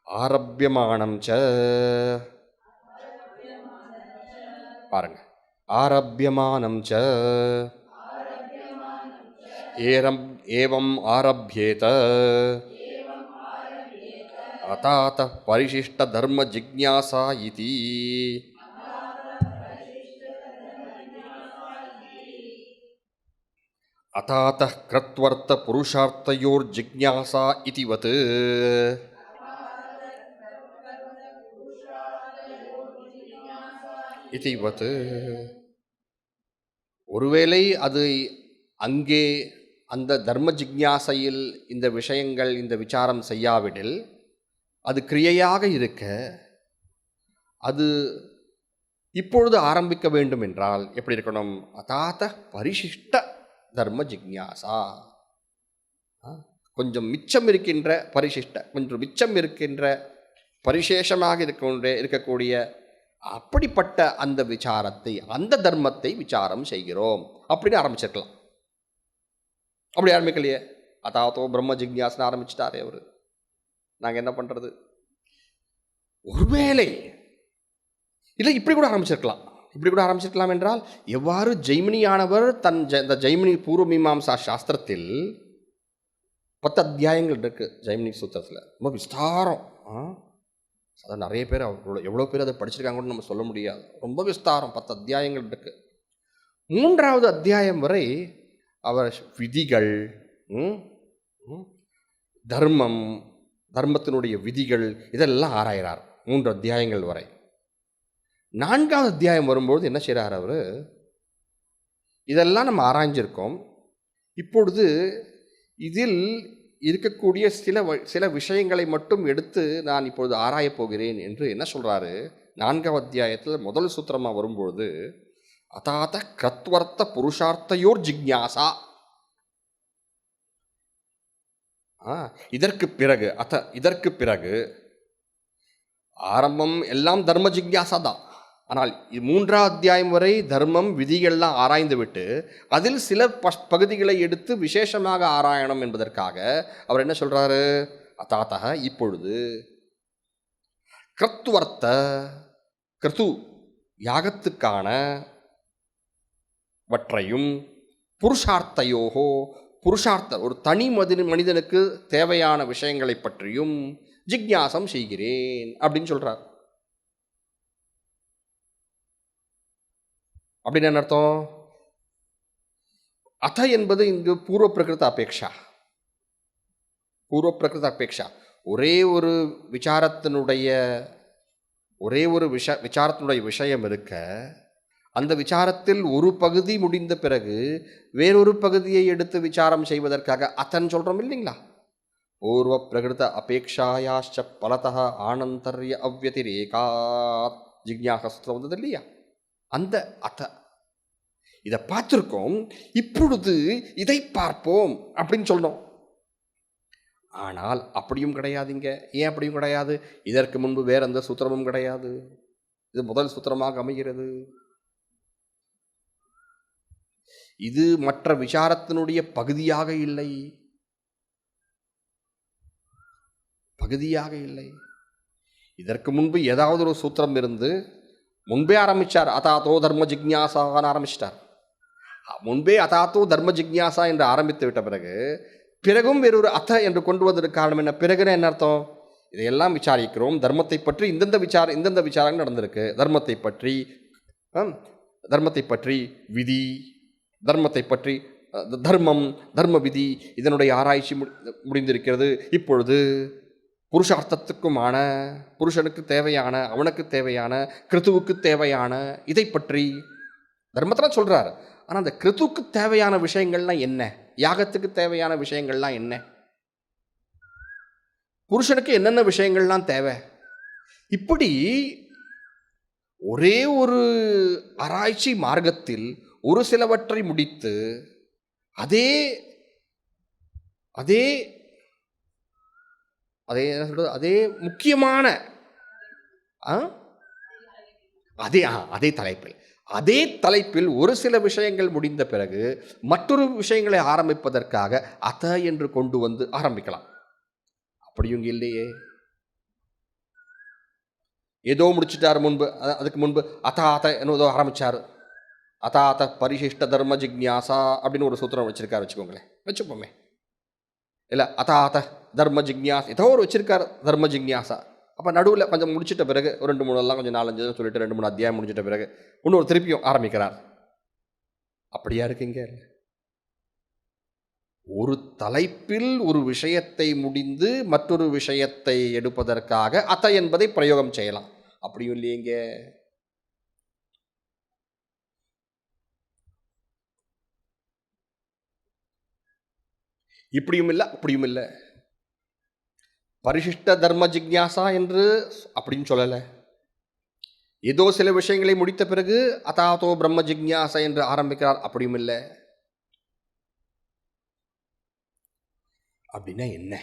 ஆரம்பியமானம் ச, பாருங்க, ஆரம்பியமானம் ச ஏவம் ஆரம்பியேத அதாத பரிசிஷ்ட தர்ம ஜிக்ஞாசா இதி. அதாத கிருத்வர்த்த புருஷார்த்தயோர் ஜிக்ஞாசா இதிவத். இதிவத் ஒருவேளை அது அங்கே அந்த தர்ம ஜிக்ஞாசையில் இந்த விஷயங்கள், இந்த விசாரம் செய்யாவிடில் அது கிரியையாக இருக்க, அது இப்பொழுது ஆரம்பிக்க வேண்டும் என்றால் எப்படி இருக்கணும்? அதாத பரிசிஷ்ட தர்ம ஜிக்ஞாசா, கொஞ்சம் மிச்சம் இருக்கின்ற பரிசிஷ்ட, கொஞ்சம் மிச்சம் இருக்கின்ற பரிசேஷமாக இருக்கக்கூடிய அப்படிப்பட்ட அந்த விசாரத்தை, அந்த தர்மத்தை விசாரம் செய்கிறோம் அப்படின்னு ஆரம்பிச்சிருக்கலாம். அப்படி ஆரம்பிக்கலையே, அதாவதோ பிரம்ம ஜிக்ஞாசனை ஆரம்பிச்சுட்டாரே அவர். நாங்கள் என்ன பண்ணுறது? ஒருவேளை இல்லை இப்படி கூட ஆரம்பிச்சிருக்கலாம். இப்படி கூட ஆரம்பிச்சிருக்கலாம் என்றால், எவ்வாறு ஜெய்மினியானவர் இந்த ஜெய்மினி பூர்வ மீமாம்சா சாஸ்திரத்தில் 10 அத்தியாயங்கள் இருக்குது. ஜெய்மினி சூத்திரத்தில் ரொம்ப விஸ்தாரம். அதான் நிறைய பேர், எவ்வளோ பேர் அதை படிச்சிருக்காங்கன்னு நம்ம சொல்ல முடியாது. ரொம்ப விஸ்தாரம், 10 அத்தியாயங்கள் இருக்குது. 3வது அத்தியாயம் வரை அவர் விதிகள், தர்மம், தர்மத்தினுடைய விதிகள் இதெல்லாம் ஆராயிறார் 3 அத்தியாயங்கள் வரை. 4வது அத்தியாயம் வரும்போது என்ன செய்கிறார் அவர்? இதெல்லாம் நம்ம ஆராய்ஞ்சிருக்கோம், இப்பொழுது இதில் இருக்கக்கூடிய சில விஷயங்களை மட்டும் எடுத்து நான் இப்பொழுது ஆராயப் போகிறேன் என்று என்ன சொல்கிறாரு? 4வது அத்தியாயத்தில் முதல் சூத்திரமாக வரும்பொழுது அதாத கிருத்வர்த்த புருஷார்த்தயோர் ஜிக்ஞாசா. இதற்கு பிறகு ஆரம்பம் எல்லாம் தர்ம ஜிக்ஞாசா தான். ஆனால் 3ஆம் அத்தியாயம் வரை தர்மம் விதிகள்லாம் ஆராய்ந்து விட்டு அதில் சில பகுதிகளை எடுத்து விசேஷமாக ஆராயணும் என்பதற்காக அவர் என்ன சொல்றாரு? அதாத்தக இப்பொழுது கிருத்வர்த்த கிருத்து யாகத்துக்கான வற்றையும் புருஷார்த்தையோகோ புருஷார்த்த ஒரு தனி மனிதனுக்கு தேவையான விஷயங்களை பற்றியும் ஜிக்ஞாசம் செய்கிறேன் அப்படின்னு சொல்றார். அப்படின்னு என்ன அர்த்தம்? அத என்பது இங்கு பூர்வ பிரகிருத அபேக்ஷா. பூர்வ பிரகிருத அபேக்ஷா ஒரே ஒரு விசாரத்தினுடைய விஷயம் இருக்க, அந்த விசாரத்தில் ஒரு பகுதி முடிந்த பிறகு வேறொரு பகுதியை எடுத்து விசாரம் செய்வதற்காக அத்தன் சொல்றோம் இல்லைங்களா? பூர்வ பிரகிருத அபேக்ஷாயாச்ச பலதः ஆனந்தர்ய அவ்யதிரேகாத் ஜிக்ஞாசூத்திரம் வந்தது இல்லையா? அந்த அத இதை பார்த்துருக்கோம், இப்பொழுது இதை பார்ப்போம் அப்படின்னு சொன்னோம். ஆனால் அப்படியும் கிடையாதுங்க. ஏன் அப்படியும் கிடையாது? இதற்கு முன்பு வேற எந்த சூத்திரமும் கிடையாது. இது முதல் சூத்திரமாக அமைகிறது. இது மற்ற விசாரத்தினுடைய பகுதியாக இல்லை. இதற்கு முன்பு ஏதாவது ஒரு சூத்திரம் இருந்து முன்பே ஆரம்பிச்சார். அதாத்தோ தர்ம ஜிக்ஞாசான்னு ஆரம்பிச்சிட்டார். முன்பே அதாத்தோ தர்ம ஜிக்ஞாசா என்று ஆரம்பித்து விட்ட பிறகும் வேறொரு அத்த என்று கொண்டு வந்ததுக்கு காரணம் என்ன? பிறகுன்னு என்ன அர்த்தம்? இதையெல்லாம் விசாரிக்கிறோம். தர்மத்தை பற்றி இந்தந்த விசாரங்கள் நடந்திருக்கு. தர்மத்தை பற்றி விதி, தர்மத்தை பற்றி தர்மம், தர்ம விதி, இதனுடைய ஆராய்ச்சி முடிந்திருக்கிறது. இப்பொழுது புருஷார்த்தத்துக்குமான, புருஷனுக்கு தேவையான, அவனுக்கு தேவையான, கிருத்துவுக்கு தேவையான இதை பற்றி தர்மத்தில் சொல்றார். ஆனால் அந்த கிருத்துவுக்கு தேவையான விஷயங்கள்லாம் என்ன? யாகத்துக்கு தேவையான விஷயங்கள்லாம் என்ன? புருஷனுக்கு என்னென்ன விஷயங்கள்லாம் தேவை? இப்படி ஒரே ஒரு ஆராய்ச்சி மார்க்கத்தில் ஒரு சிலவற்றை முடித்து அதே அதே அதே என்ன சொல்றது, அதே முக்கியமான அதே தலைப்பில் ஒரு சில விஷயங்கள் முடிந்த பிறகு மற்றொரு விஷயங்களை ஆரம்பிப்பதற்காக அத என்று கொண்டு வந்து ஆரம்பிக்கலாம். அப்படியும் இல்லையே. ஏதோ முடிச்சுட்டார் முன்பு. அதுக்கு முன்பு அதாத்த என்னதோ ஆரம்பிச்சார். அதாத்த பரிசிஷ்ட தர்ம ஜிக்ஞாசா அப்படின்னு ஒரு சூத்திரம் வச்சிருக்காரு வச்சுக்கோங்களேன், வச்சுப்போமே. இல்லை அதாத்த தர்ம ஜிக்ஞாசா ஏதோ ஒரு வச்சிருக்கார், தர்ம ஜிக்ஞாசா. அப்போ நடுவில் கொஞ்சம் முடிச்சிட்ட பிறகு ஒரு 2-3 கொஞ்சம் 4-5 சொல்லிட்டு 2-3 அத்தியாயம் முடிச்சிட்ட பிறகு இன்னொரு திருப்பியும் ஆரம்பிக்கிறார். அப்படியா இருக்குங்க? ஒரு தலைப்பில் ஒரு விஷயத்தை முடிந்து மற்றொரு விஷயத்தை எடுப்பதற்காக அத என்பதை பிரயோகம் செய்யலாம். அப்படியும் இல்லையேங்க. இப்படியும் இல்லை, அப்படியும் இல்லை. பரிசிஷ்ட தர்ம ஜிக்ஞாசா என்று அப்படின்னு சொல்லலை. ஏதோ சில விஷயங்களை முடித்த பிறகு அதாத்தோ பிரம்ம ஜிக்ஞாசா என்று ஆரம்பிக்கிறார். அப்படியும் இல்லை. அப்படின்னா என்ன?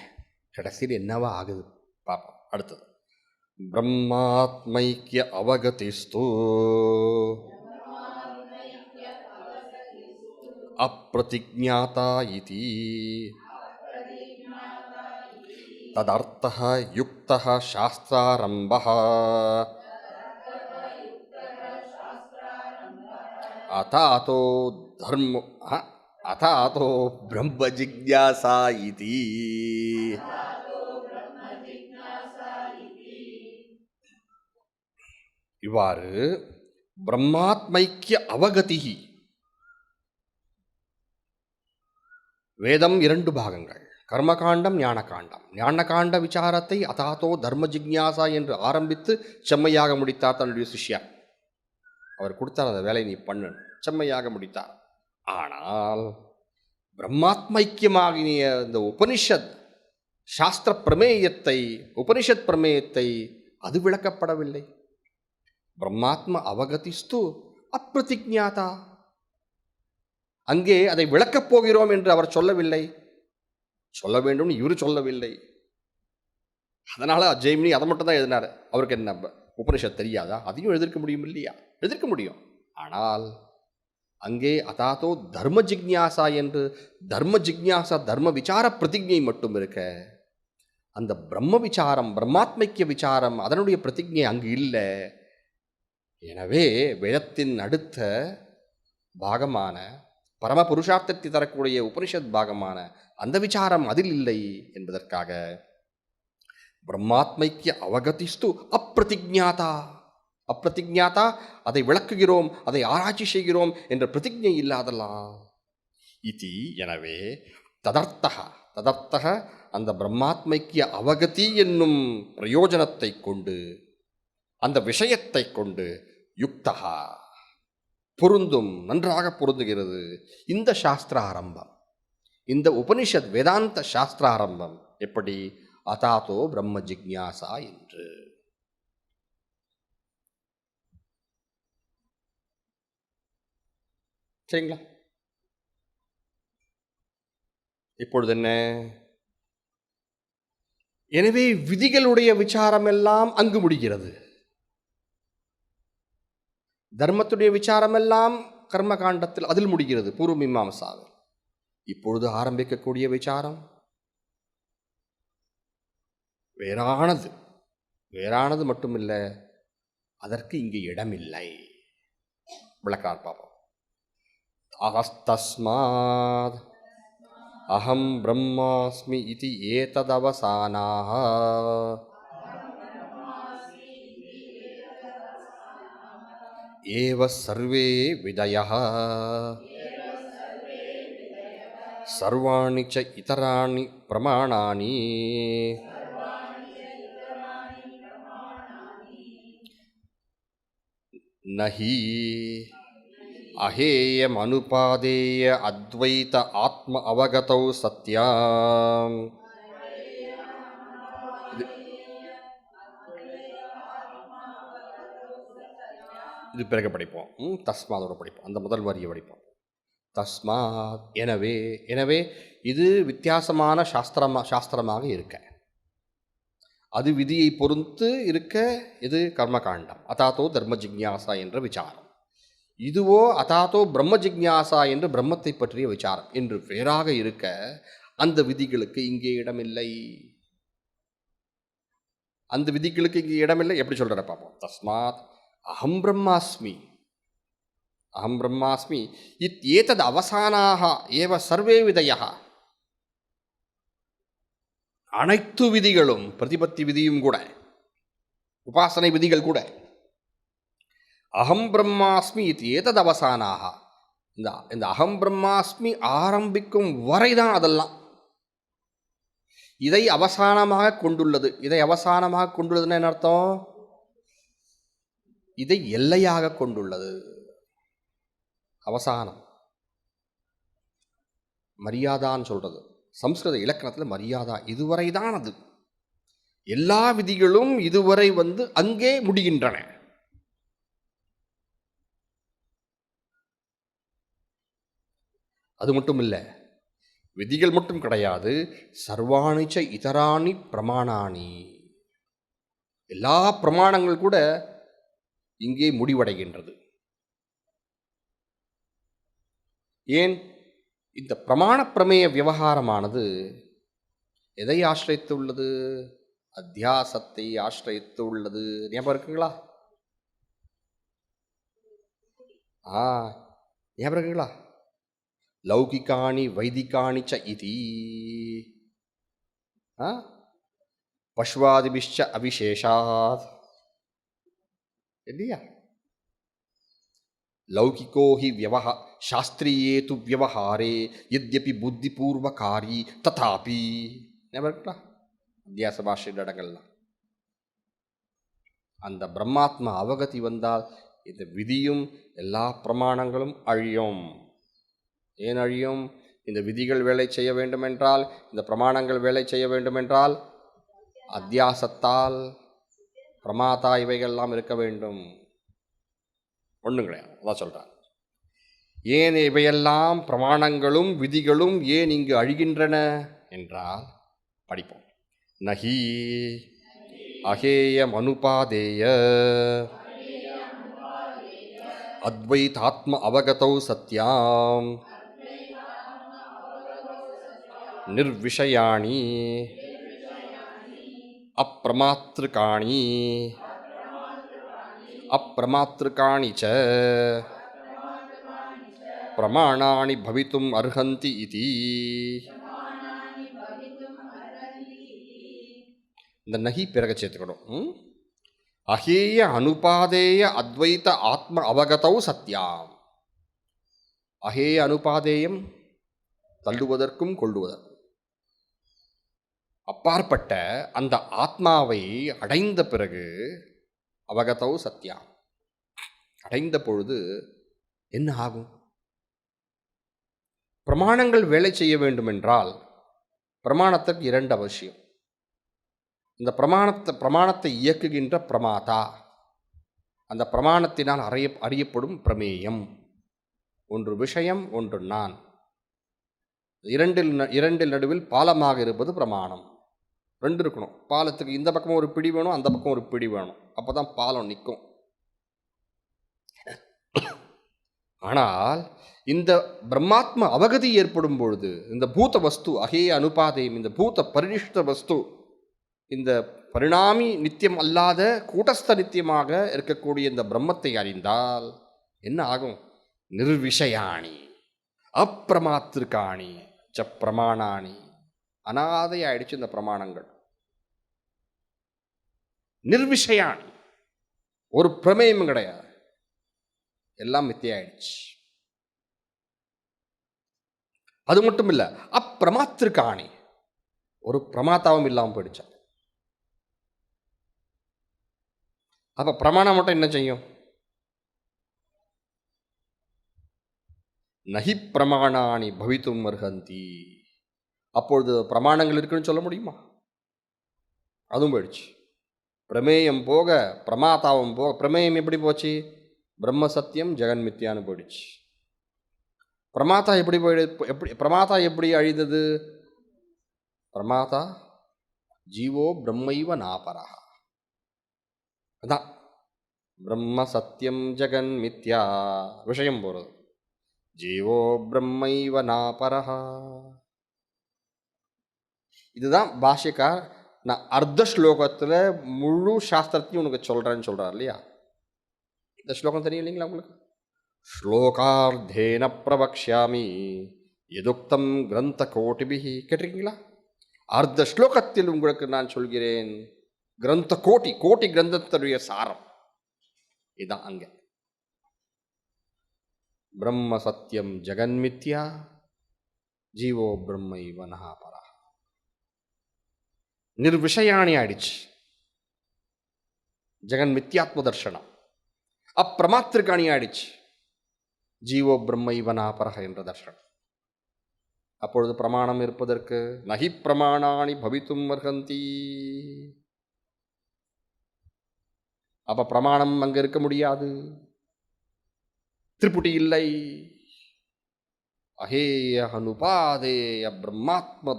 கடைசியில் என்னவா ஆகுது பாப்போம். அடுத்தது பிரம்மாத்மைக்கிய அவகதிஸ்து அப்ரதிஜ்ஞாதா இதி ததர்த்தः யுக்தः சாஸ்திராரம்பः அதாதோ தர்ம அதாதோ பிரம்ம ஜிக்ஞாசா இதி. இவ்வாறு பிரம்மாத்மைக்கிய அவகதிஹி, வேதம் 2 பாகங்கள், கர்மகாண்டம், ஞானகாண்டம். ஞானகாண்ட விசாரத்தை அதாத்தோ தர்ம ஜிக்ஞாசா என்று ஆரம்பித்து செம்மையாக முடித்தார் தன்னுடைய சிஷ்யர். அவர் கொடுத்தார், அந்த வேலையை நீ பண்ணு, செம்மையாக முடித்தார். ஆனால் பிரம்மாத்மைக்கியமாகிய இந்த உபனிஷத் சாஸ்திர பிரமேயத்தை, உபனிஷத் பிரமேயத்தை அது விளக்கப்படவில்லை. பிரம்மாத்ம அவகதிஸ்து அப்பிரதிஜ்ஞாதா, அங்கே அதை விளக்கப் போகிறோம் என்று அவர் சொல்லவில்லை. சொல்ல வேண்டும் இவரு சொல்லவில்லை. அதனால ஜெய்மினி அதை மட்டும் தான் எழுதினார். அவருக்கு என்ன உபனிஷத் தெரியாதா? அதையும் எதிர்க்க முடியும் இல்லையா? எதிர்க்க முடியும். ஆனால் அங்கே அதாத்தோ தர்ம ஜிக்ஞாசா என்று தர்ம ஜிக்ஞாசா தர்ம விசார பிரதிஜை மட்டும் இருக்க, அந்த பிரம்ம விசாரம் பிரம்மாத்மைக்கிய விசாரம் அதனுடைய பிரதிஜை அங்கு இல்லை. எனவே வேதத்தின் அடுத்த பாகமான பரம புருஷார்த்தத்தை தரக்கூடிய உபனிஷத் பாகமான அந்த விசாரம் அதில் இல்லை என்பதற்காக பிரம்மாத்மைக்கிய அவகதிஸ்து அப்பிரதிஜாதா, அப்பிரதிஜாதா அதை விளக்குகிறோம், அதை ஆராய்ச்சி செய்கிறோம் என்ற பிரதிஜை இல்லாதலாம். இதி எனவே ததர்த்தக ததர்த்தக அந்த பிரம்மாத்மைக்கிய அவகதி என்னும் பிரயோஜனத்தை கொண்டு அந்த விஷயத்தை கொண்டு யுக்தகா பொருந்தும், நன்றாக பொருந்துகிறது இந்த சாஸ்திர ஆரம்பம், இந்த உபனிஷத் வேதாந்த சாஸ்திர ஆரம்பம். எப்படி? அதாத்தோ பிரம்ம ஜிக்ஞாசா என்று. சரிங்களா? இப்பொழுது என்ன? எனவே விதிகளுடைய விசாரம் எல்லாம் அங்கு முடிகிறது. தர்மத்துடைய விசாரம் எல்லாம் கர்ம காண்டத்தில் அதில் முடிகிறது, பூர்வ மீமாம்சாவில். இப்பொழுது ஆரம்பிக்கக்கூடிய விசாரம் வேறானது. வேறானது மட்டுமில்லை, அதற்கு இங்கே இடமில்லை. விளக்கார் பாப்போம். தஸ்மாத் அகம் பிரம்மாஸ்மி இதி ஏததவசானாஹ ஏவ சர்வே விதயः சர்வாணி ச இதராணி பிரமாணானி நஹி அஹேயம் அனுபாதேய அத்வைத ஆத்ம அவகதௌ சத்யாம். இது பிறகு படிப்போம். தஸ்மாதோட படிப்போம், அந்த முதல் வரியை படிப்போம். தஸ்மாத் எனவே, எனவே இது வித்தியாசமான சாஸ்திரமாக இருக்க, அது விதியை பொறுத்து இருக்க. இது கர்மகாண்டம், அதாத்தோ தர்ம ஜிக்ஞாசா என்ற விசாரம். இதுவோ அதாத்தோ பிரம்ம ஜிக்ஞாசா என்று பிரம்மத்தை பற்றிய விசாரம் என்று வேறாக இருக்க, அந்த விதிகளுக்கு இங்கே இடமில்லை. அந்த விதிகளுக்கு இங்கே இடமில்லை. எப்படி சொல்ற பார்ப்போம். தஸ்மாத் அகம் பிரம்மாஸ்மி, அகம் பிரம்மாஸ்மி இத்யேதத் அவசானாக ஏவ சர்வே விதயः. அனைத்து விதிகளும், பிரதிபத்தி விதியும் கூட, உபாசனை விதிகள் கூட, அகம் பிரம்மாஸ்மி இத்யேதத் அவசானாக, இந்த அகம் பிரம்மாஸ்மி ஆரம்பிக்கும் வரைதான் அதெல்லாம். இதை அவசானமாக கொண்டுள்ளது. இதை அவசானமாக கொண்டுள்ளதுன்னு என்ன அர்த்தம்? இதை எல்லையாக கொண்டுள்ளது. அவசானம் மரியாதான்னு சொல்றது சம்ஸ்கிருத இலக்கணத்தில். மரியாதா இதுவரை தான். அது எல்லா விதிகளும் இதுவரை அங்கே முடிகின்றன. அது மட்டும் இல்லை, விதிகள் மட்டும் கிடையாது, சர்வாணிச்ச இதராணி பிரமாணானி, எல்லா பிரமாணங்கள் கூட இங்கே முடிவடைகின்றது. ஏன்? இந்த பிரமாண பிரமேய விவகாரமானது எதை ஆசிரியத்து உள்ளது? அத்தியாசத்தை ஆசிரியத்து உள்ளது. ஞாபகம் இருக்குங்களா? ஞாபகம் இருக்குங்களா? லௌகிகாணி வைதிகாணி ச இதி பஷ்வாதிபிஷ்ச அவிசேஷாத் இல்லையா? லௌகிகோ ஹி சாஸ்திரியே து வியவஹாரே யத்யபி புத்திபூர்வகாரி ததாபி. ஞாபகம் அத்தியாச பாஷை இடங்கள்லாம். அந்த பிரம்மாத்மா அவகதி வந்தால் இந்த விதியும் எல்லா பிரமாணங்களும் அழியும். ஏன் அழியும்? இந்த விதிகள் வேலை செய்ய வேண்டுமென்றால், இந்த பிரமாணங்கள் வேலை செய்ய வேண்டுமென்றால் அத்தியாசத்தால் பிரமாதா இவைகள்லாம் இருக்க வேண்டும். ஒன்றும் கிடையாது. அதான் சொல்கிறார். ஏன் இவையெல்லாம் பிரமாணங்களும் விதிகளும் ஏன் இங்கு அழிகின்றன என்றால், படிப்போம். நஹி அகேயம் அனுபாதேய அத்வைதாத்ம அவகதௌ சத்யாம் நிர்விஷயாணி அப்பிரமாத்ருகாணி அப்பிரமாத்ருகாணி ச பிரமாணானி பவித்தும் அர்ஹந்தி இதி. இந்த நகி பிறகு சேர்த்துக்கணும். அகேய அனுபாதேய அத்வைத ஆத்ம அவகதௌ சத்யாம். அகேய அனுபாதேயம் தள்ளுவதற்கும் கொள்ளுவதற்கும் அப்பாற்பட்ட அந்த ஆத்மாவை அடைந்த பிறகு அவகதௌ சத்யாம், அடைந்த பொழுது என்ன ஆகும்? பிரமாணங்கள் வேலை செய்ய வேண்டுமென்றால் பிரமாணத்திற்கு இரண்டு அவசியம். இந்த பிரமாணத்தை இயக்குகின்ற பிரமாதா, அந்த பிரமாணத்தினால் அறியப்படும் பிரமேயம். ஒன்று விஷயம், ஒன்று நான். இரண்டில் நடுவில் பாலமாக இருப்பது பிரமாணம். ரெண்டு இருக்கணும். பாலத்துக்கு இந்த பக்கம் ஒரு பிடி வேணும், அந்த பக்கம் ஒரு பிடி வேணும். அப்போதான் பாலம் நிற்கும். ஆனால் இந்த பிரம்மாத்ம அவகதி ஏற்படும் பொழுது இந்த பூத வஸ்து அகேய அனுபாதையும், இந்த பூத பரினிஷ்ட வஸ்து, இந்த பரிணாமி நித்தியம் அல்லாத கூட்டஸ்த நித்தியமாக இருக்கக்கூடிய இந்த பிரம்மத்தை அறிந்தால் என்ன ஆகும்? நிர்விஷயாணி அப்பிரமாத்திருக்காணி ச பிரமாணாணி. அனாதை ஆயிடுச்சு இந்த பிரமாணங்கள். நிர்விஷயாணி, ஒரு பிரமேயம் கிடையாது, எல்லாம் மித்தியாயிடுச்சு. அது மட்டும் இல்ல, அப்பிரமாத்திருக்காணி, ஒரு பிரமாத்தாவும் இல்லாமல் போயிடுச்சா. அப்ப பிரமாணம் மட்டும் என்ன செய்யும்? நகி பிரமாணானி பவித்தும் அர்ஹந்தி. அப்பொழுது பிரமாணங்கள் இருக்குன்னு சொல்ல முடியுமா? அதுவும் போயிடுச்சு. பிரமேயம் போக பிரமாதாவும் போக, பிரமேயம் எப்படி போச்சு? பிரம்ம சத்தியம் ஜெகன் மித்தியான்னு போயிடுச்சு. பிரமாதா எப்படி பிரமாதா எப்படி அழிந்தது? பிரமாதா ஜீவோ பிரம்மைவ நாபரா. அதான் பிரம்ம சத்தியம் ஜெகன் மித்யா, விஷயம் போகிறது. ஜீவோ பிரம்மைவ நாபரஹா. இதுதான் பாஷ்யக்கார் நான் அர்த்த ஸ்லோகத்தில் முழு சாஸ்திரத்தையும் உனக்கு சொல்கிறேன்னு சொல்கிறார் இல்லையா? இந்த ஸ்லோகம் தெரியும் இல்லைங்களா உங்களுக்கு? ஸ்லோகார்த்தேன பிரவக்ஷ்யாமி எதுக்தம் கிரந்த கோட்டிபிஹி. கேட்டிருக்கீங்களா? அர்த்த ஸ்லோகத்தில் உங்களுக்கு நான் சொல்கிறேன் கிரந்த கோட்டி கிரந்தத்துடைய சாரம் இதுதான். அங்கே பிரம்ம சத்தியம் ஜெகன்மித்யா ஜீவோ பிரம்மைவ நஹாபரா. நிர்விஷயாணி ஆயிடுச்சு ஜெகன் மித்யாத்ம தர்ஷனம். அப்பிரமாத்திருக்காணி ஆயிடுச்சு ஜீவோ பிரம்மைவ நாபரஹ என்ற தர்ஷனம். அப்பொழுது பிரமாணம் இருப்பதற்கு நகி பிரமாணானி பவித்தும் அர்ஹந்தி. அப்ப பிரமாணம் அங்க இருக்க முடியாது. திரிபுட்டி இல்லை. அஹேய அனுபாதேய பிரம்மாத்ம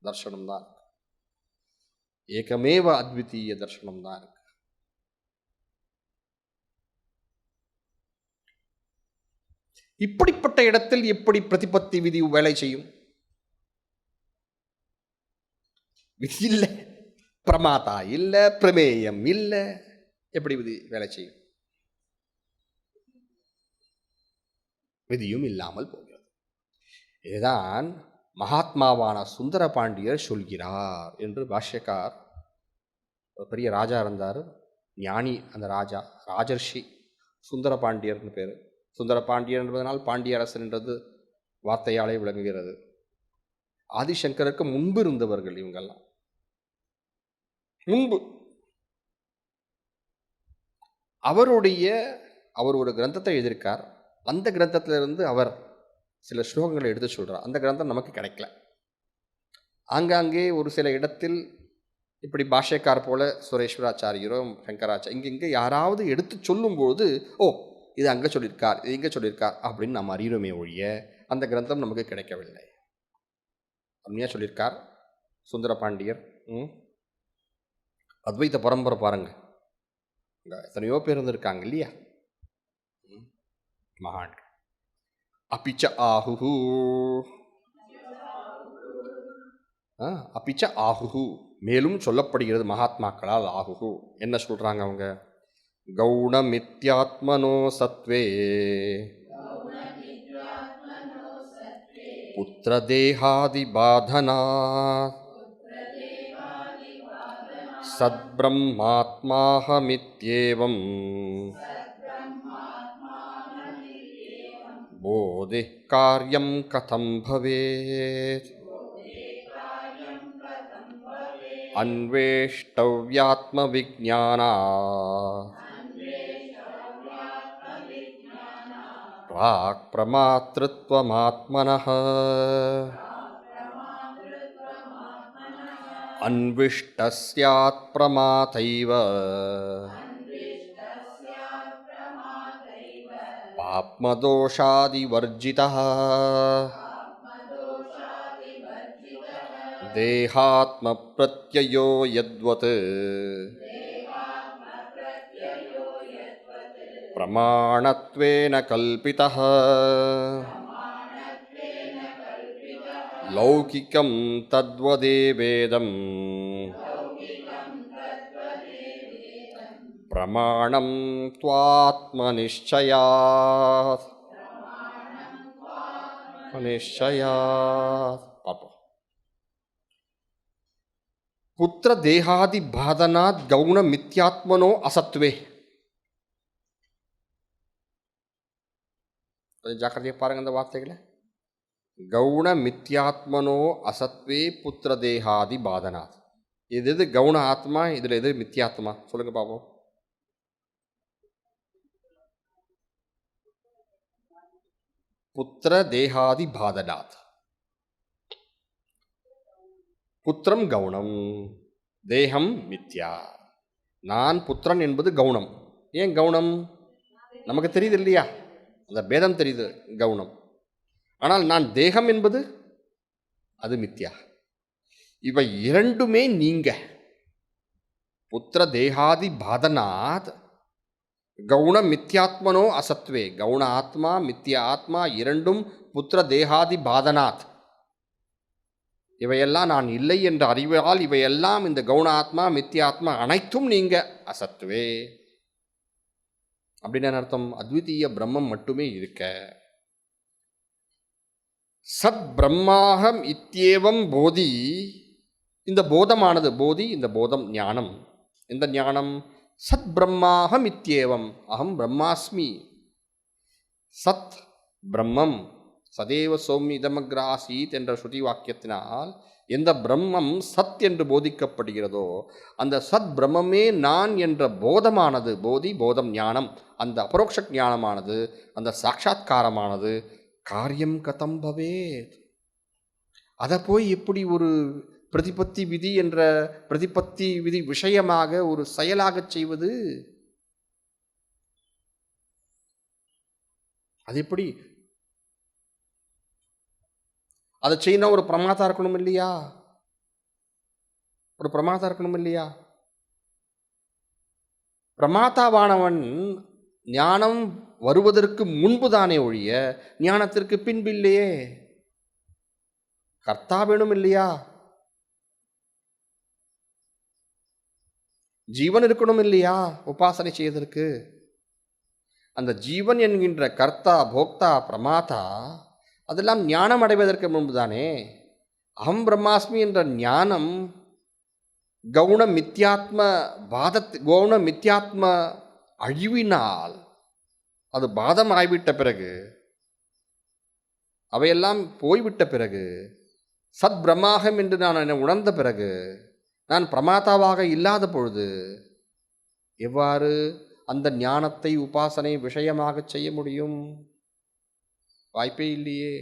தர்ஷனம் தான், ஏகமேவ அத்விதீய தர்ஷனம் தான் இருக்கு. இப்படிப்பட்ட இடத்தில் எப்படி பிரதிபத்தி விதி வேலை செய்யும்? விதி இல்லை, பிரமாதா இல்லை, பிரமேயம் இல்லை, எப்படி விதி வேலை செய்யும்? விதியும் இல்லாமல் போகிறது. இதுதான் மகாத்மாவான சுந்தர பாண்டியர் சொல்கிறார் என்று பாஷ்யக்கார். ஒரு பெரிய ராஜா இருந்தார், ஞானி. அந்த ராஜர்ஷி சுந்தர பாண்டியர்னு பேர். சுந்தர பாண்டியர் என்பதனால் பாண்டிய அரசன் என்றது வார்த்தையாலே விளங்குகிறது. ஆதிசங்கருக்கு முன்பு இருந்தவர்கள் இவங்கெல்லாம். முன்பு அவர் ஒரு கிரந்தத்தை எழுதியிருக்கார். அந்த கிரந்தத்திலிருந்து அவர் சில ஸ்லோகங்களை எடுத்து சொல்றார். அந்த கிரந்தம் நமக்கு கிடைக்கல. ஆங்காங்கே ஒரு சில இடத்தில் இப்படி பாஷ்யக்கார் போல சுரேஸ்வராச்சாரியரோ இங்கே யாராவது எடுத்து சொல்லும்போது, ஓ இது அங்கே சொல்லியிருக்கார், இது இங்கே சொல்லியிருக்கார் அப்படின்னு நம்ம அறிகிறோமே ஒழிய அந்த கிரந்தம் நமக்கு கிடைக்கவில்லை. அருமையாக சொல்லியிருக்கார் சுந்தர பாண்டியர். அத்வைத பரம்பரை பாருங்க, எத்தனையோ பேர் இருந்திருக்காங்க இல்லையா, மகான். அபிச்ச ஆஹுஹு, அபிச்ச ஆஹுஹு, மேலும் சொல்லப்படுகிறது மகாத்மாக்களால். ஆஹுஹு என்ன சொல்றாங்க அவங்க? கௌணமித்யாத்மனோ சத்வே புத்திரதேகாதி பாதனா சத்பிரம்மாத்மாஹமித்யேவம் போதி காரியம் கதம் பவேத் அன்வேஷ்டவ்யாத்ம விஜ்ஞானாத் பிராக் பிரமாத்ருத்வமாத்மனஹ அன்விஷ்டஸ்யாத் பிரமாதைவ பாப்மதோஷாதிவர்ஜிதः தேஹாத்ம பிரத்யயோ யத்வத் பிரமாணத்வேன கல்பிதः லௌகிகம் தத்வதேவேதம் பிரமாணம் த்வாத்மநிச்சயாத். பார்ப்போம். புத்திர தேகாதி பாதனாத் கௌண மித்யாத்மனோ அசத்வே. கொஞ்சம் ஜாக்கிரதையாக பாருங்க அந்த வார்த்தைகளை. கௌண மித்யாத்மனோ அசத்வே புத்திர தேகாதி பாதனாத். இது எது கவுன ஆத்மா, இதில் எது மித்யாத்மா? சொல்லுங்க பாப்போம். புத்திர தேகாதி பாதனாத். புத்திரம் கவுனம், தேகம் மித்யா. நான் புத்திரன் என்பது கவுனம். ஏன் கவுனம்? நமக்கு தெரியுது இல்லையா, அந்த பேதம் தெரியுது, கவுனம். ஆனால் நான் தேகம் என்பது அது மித்யா. இவை இரண்டுமே நீங்க. புத்திர தேகாதி பாதனாத் கவுண மித்யாத்மனோ அசத்வே. கவுண ஆத்மா மித்யா ஆத்மா இரண்டும் புத்திர தேகாதி பாதனாத். இவையெல்லாம் நான் இல்லை என்ற அறிவால் இவையெல்லாம் இந்த கவுண ஆத்மா மித்யாத்மா அனைத்தும் நீங்க அசத்வே. அப்படின்னு அர்த்தம்? அத்விதீய பிரம்மம் மட்டுமே இருக்க. சத் பிரம்மாகம் இத்தியேவம் போதி. இந்த போதமானது, போதி இந்த போதம் ஞானம். இந்த ஞானம் சத் பிரம்மாகம் இத்தியேவம் அகம் பிரம்மாஸ்மி. சத் பிரம்மம் சதேவ சௌமி இதமக்ராசீத் என்ற ஸ்ருதி வாக்கியத்தினால் எந்த பிரம்மம் சத் என்று போதிக்கப்படுகிறதோ அந்த சத் பிரம்மமே நான் என்ற போதமானது, போதி போதம் ஞானம், அந்த அபரோக்ஷ ஞானமானது, அந்த சாட்சாத்காரமானது காரியம் கதம் பவேத். அதை போய் எப்படி ஒரு பிரதிபத்தி விதி என்ற பிரதிபத்தி விதி விஷயமாக ஒரு செயலாக செய்வது? அது எப்படி? அதை செய்யணும் ஒரு பிரமாதா இருக்கணும் இல்லையா? ஒரு பிரமாதா இருக்கணும் இல்லையா? பிரமாதாவானவன் ஞானம் வருவதற்கு முன்புதானே ஒழிய ஞானத்திற்கு பின்பில்லையே. கர்த்தா வேணும் இல்லையா? ஜீவன் இருக்கணும் இல்லையா உபாசனை செய்வதற்கு? அந்த ஜீவன் என்கின்ற கர்த்தா போக்தா பிரமாதா அதெல்லாம் ஞானம் அடைவதற்கு முன்புதானே. அகம் பிரம்மாஸ்மி என்ற ஞானம் கவுண மித்யாத்ம கவுண மித்யாத்ம அழிவினால் அது பாதம் ஆகிவிட்ட பிறகு, அவையெல்லாம் போய்விட்ட பிறகு, சத் பிரம்மாகம் என்று நான் என்னை உணர்ந்த பிறகு, நான் பிரமாதாவாக இல்லாத பொழுது எவ்வாறு அந்த ஞானத்தை உபாசனை விஷயமாக செய்ய முடியும்? வாய்ப்பே இல்லையே.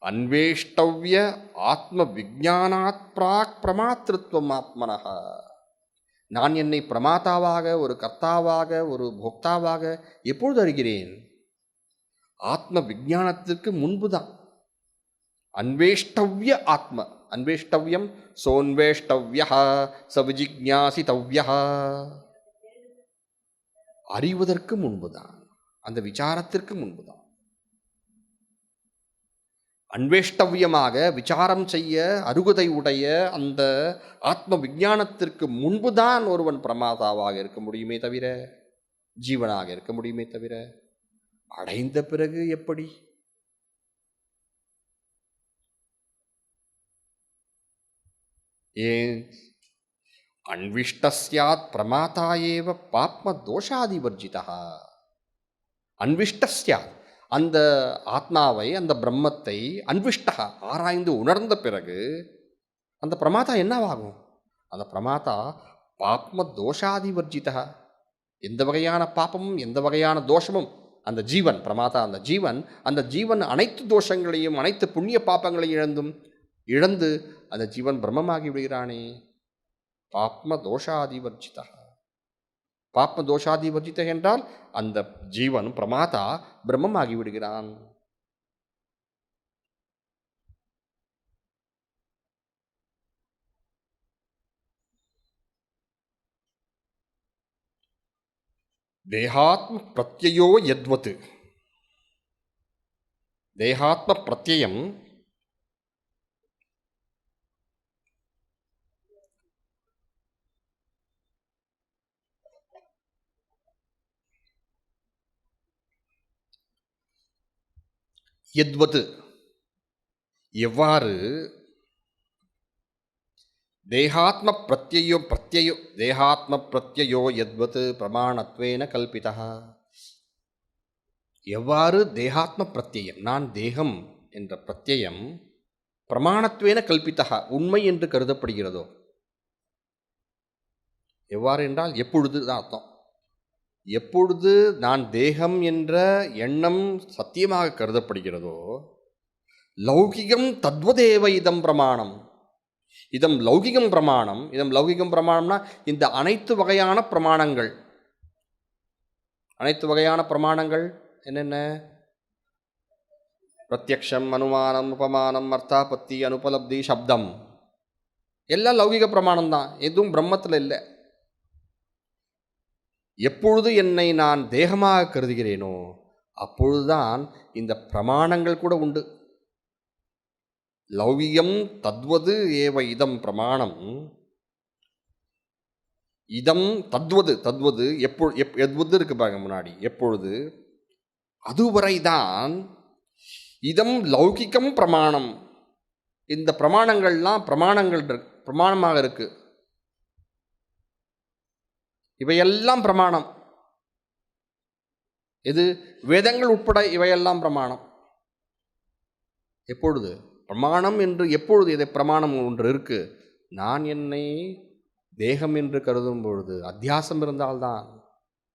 அன்வேஷ்டவ்ய ஆத்ம விஜானாத் பிராக் பிரமாத்திருத்வம் ஆத்மனஹ. நான் என்னை பிரமாதாவாக, ஒரு கர்த்தாவாக, ஒரு போக்தாவாக எப்பொழுது அறிகிறேன்? ஆத்ம விஜானத்திற்கு முன்புதான். அன்வேஷ்டவ்ய ஆத்ம. அன்வேஷ்டவ்யம் சோன்வேஷ்டவ்ய சவிஜிக்ஞாசித்தவ்ய. அறிவதற்கு முன்புதான், அந்த விசாரத்திற்கு முன்புதான். அன்வேஷ்டவ்யமாக விசாரம் செய்ய அருகதை உடைய அந்த ஆத்ம விஞ்ஞானத்திற்கு முன்புதான் ஒருவன் பிரமாதாவாக இருக்க முடியுமே தவிர, ஜீவனாக இருக்க முடியுமே தவிர, அடைந்த பிறகு எப்படி? ஏன் அன்விஷ்டஸ்யாத் பிரமாதா ஏவ பாப்ம தோஷாதிவர்ஜிதா. அன்விஷ்டஸ்யாத், அந்த ஆத்மாவை, அந்த பிரம்மத்தை, அன்விஷ்டா ஆராய்ந்து உணர்ந்த பிறகு அந்த பிரமாதா என்னவாகும்? அந்த பிரமாதா பாப்ம தோஷாதிவர்ஜிதா. எந்த வகையான பாப்பமும் எந்த வகையான தோஷமும் அந்த ஜீவன், பிரமாதா அந்த ஜீவன் அனைத்து தோஷங்களையும் அனைத்து புண்ணிய பாப்பங்களையும் இழந்து அந்த ஜீவன் பிரம்மமாகி விடுகிறானே. பாப்ம தோஷாதிவர்ஜிதா. பாப்ம தோஷாதிவர்ஜித என்றால் அந்த ஜீவன் பிரமாதா பிரம்மமாகி விடுகிறான். தேகாத்ம பிரத்யயோ யத்வத். தேகாத்ம பிரத்யம் யத்வத், எவ்வாறு? தேகாத்ம பிரத்யயோ யத்வத் பிரமாணத்வேன கல்பிதா. எவ்வாறு தேகாத்ம பிரத்யம், நான் தேகம் என்ற பிரத்யம் பிரமாணத்வேன கல்பிதா, உண்மை என்று கருதப்படுகிறதோ. எவ்வாறு என்றால் எப்பொழுது தான் அர்த்தம். எப்பொழுது நான் தேகம் என்ற எண்ணம் சத்தியமாக கருதப்படுகிறதோ, லௌகிகம் தத்வதேவ இதம் பிரமாணம். இதம் லௌகிகம் பிரமாணம். இதம் லௌகிகம் பிரமாணம்னா இந்த அனைத்து வகையான பிரமாணங்கள். அனைத்து வகையான பிரமாணங்கள் என்னென்ன? பிரத்யக்ஷம், அனுமானம், உபமானம், அர்த்தாபத்தி, அனுபலப்தி, சப்தம், எல்லாம் லௌகிக பிரமாணம் தான். எதுவும் பிரம்மத்தில் இல்லை. எப்பொழுது என்னை நான் தேகமாக கருதுகிறேனோ அப்பொழுதுதான் இந்த பிரமாணங்கள் கூட உண்டு. லௌகிகம் தத்வது ஏவ இதம் பிரமாணம். இதம் தத்வது எத்வது இருக்கு பாருங்க முன்னாடி, எப்பொழுது, அதுவரைதான் இதம் லௌகிகம் பிரமாணம். இந்த பிரமாணங்கள்லாம் பிரமாணமாக இருக்கு. இவையெல்லாம் பிரமாணம். இது வேதங்கள் உட்பட இவையெல்லாம் பிரமாணம். எப்பொழுது பிரமாணம் என்று, எப்பொழுது இதை பிரமாணம் ஒன்று இருக்கு, நான் என்னை தேகம் என்று கருதும் பொழுது, அத்தியாசம் இருந்தால்தான்,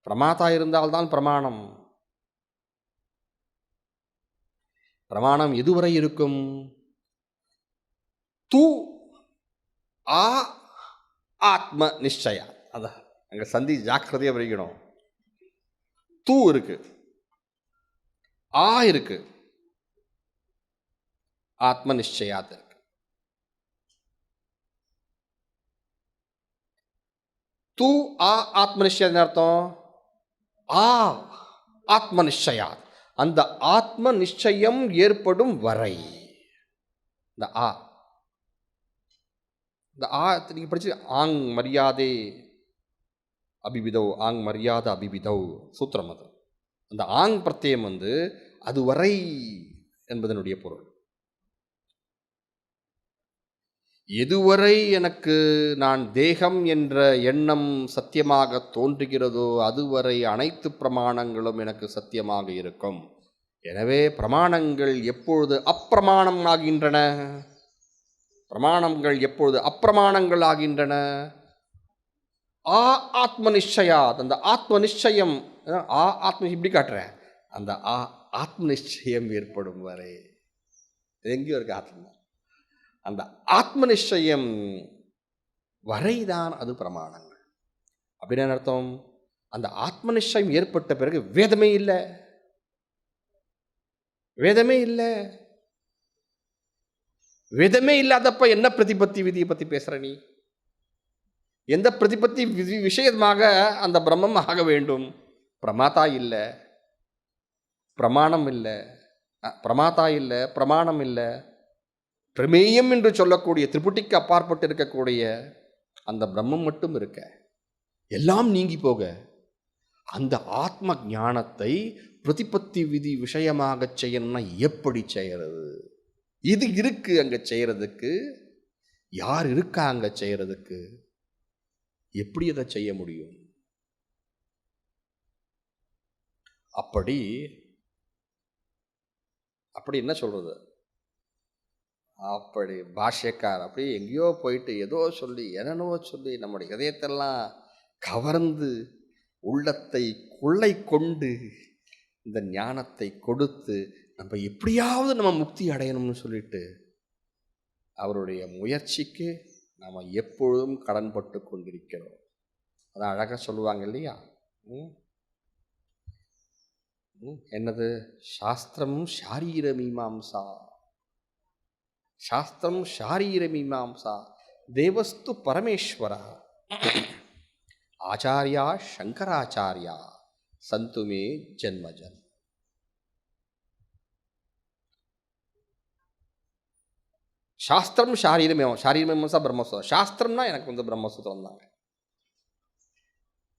பிரமாதா இருந்தால்தான் பிரமாணம். பிரமாணம் எதுவரை இருக்கும்? தூ ஆ ஆத்ம நிச்சயா. அதான் அங்கே சந்தி ஜாக்கிரதையாக வரைக்கணும். தூ இருக்கு, ஆ இருக்கு, ஆத்ம நிச்சயாத் இருக்கு. தூ ஆ ஆத்ம நிச்சயம் அர்த்தம், ஆ ஆத்ம நிச்சயாத், அந்த ஆத்ம நிச்சயம் ஏற்படும் வரை. இந்த ஆ, இந்த ஆ நீங்க படிச்சு ஆங் மரியாதை அபிவிதவ், ஆங் மரியாதை அபிவிதவ் சூத்திரம். அது அந்த ஆங் பிரத்யம் அதுவரை என்பதனுடைய பொருள். எதுவரை எனக்கு நான் தேகம் என்ற எண்ணம் சத்தியமாக தோன்றுகிறதோ அதுவரை அனைத்து பிரமாணங்களும் எனக்கு சத்தியமாக இருக்கும். எனவே பிரமாணங்கள் எப்பொழுது அப்பிரமாணம் ஆகின்றன, பிரமாணங்கள் எப்பொழுது அப்பிரமாணங்கள் ஆகின்றன, ஆ ஆத்ம நிச்சயாத், அந்த ஆத்ம நிச்சயம், ஆ ஆத்ம இப்படி காட்டுறேன், அந்த ஆத்ம நிச்சயம் ஏற்படும் வரை. எங்கேயோ இருக்கு ஆத்மா, அந்த ஆத்ம நிச்சயம் வரைதான் அது பிரமாணங்கள். அப்படின்னு அர்த்தம், அந்த ஆத்ம நிச்சயம் ஏற்பட்ட பிறகு வேதமே இல்லை, வேதமே இல்லை. வேதமே இல்லாதப்ப என்ன பிரதிபத்தி விதியை பற்றி பேசுகிற நீ? எந்த பிரதிபத்தி விதி விஷயமாக அந்த பிரம்மம் ஆக வேண்டும்? பிரமாதா இல்லை, பிரமாணம் இல்லை, பிரமாதா இல்லை, பிரமாணம் இல்லை, பிரமேயம் என்று சொல்லக்கூடிய திரிபுட்டிக்கு அப்பாற்பட்டு இருக்கக்கூடிய அந்த பிரம்மம் மட்டும் இருக்க, எல்லாம் நீங்கி போக அந்த ஆத்ம ஞானத்தை பிரதிபத்தி விதி விஷயமாக செய்யணும்னா எப்படி செய்யறது? இது இருக்கு அங்க செய்யறதுக்கு, யார் இருக்கா அங்க செய்யறதுக்கு? எப்படி அதை செய்ய முடியும்? அப்படி அப்படி என்ன சொல்றது, அப்படி பாஷ்யக்கார் அப்படி எங்கேயோ போயிட்டு ஏதோ சொல்லி என்னென்னவோ சொல்லி நம்முடைய இதயத்தெல்லாம் கவர்ந்து உள்ளத்தை கொள்ளை கொண்டு இந்த ஞானத்தை கொடுத்து நம்ம எப்படியாவது நம்ம முக்தி அடையணும்னு சொல்லிட்டு அவருடைய முயற்சிக்கு நாம் எப்பொழுதும் கடன்பட்டு கொண்டிருக்கிறோம். அதான் அழகாக சொல்லுவாங்க இல்லையா, என்னது, சாஸ்திரம் ஷாரீர மீமாம்சா, சாஸ்திரம் ஷாரீர மீமாம்சா, தேவஸ்து பரமேஸ்வரா, ஆச்சாரியா சங்கராச்சாரியா சந்துமே ஜன்மஜன். சாஸ்திரம் ஷாரீரமேவம், ஷாரீரமேவம்சா பிரம்மசூத்திரம். சாஸ்திரம்னா எனக்கு வந்து பிரம்மசூத்திரம் தாங்க,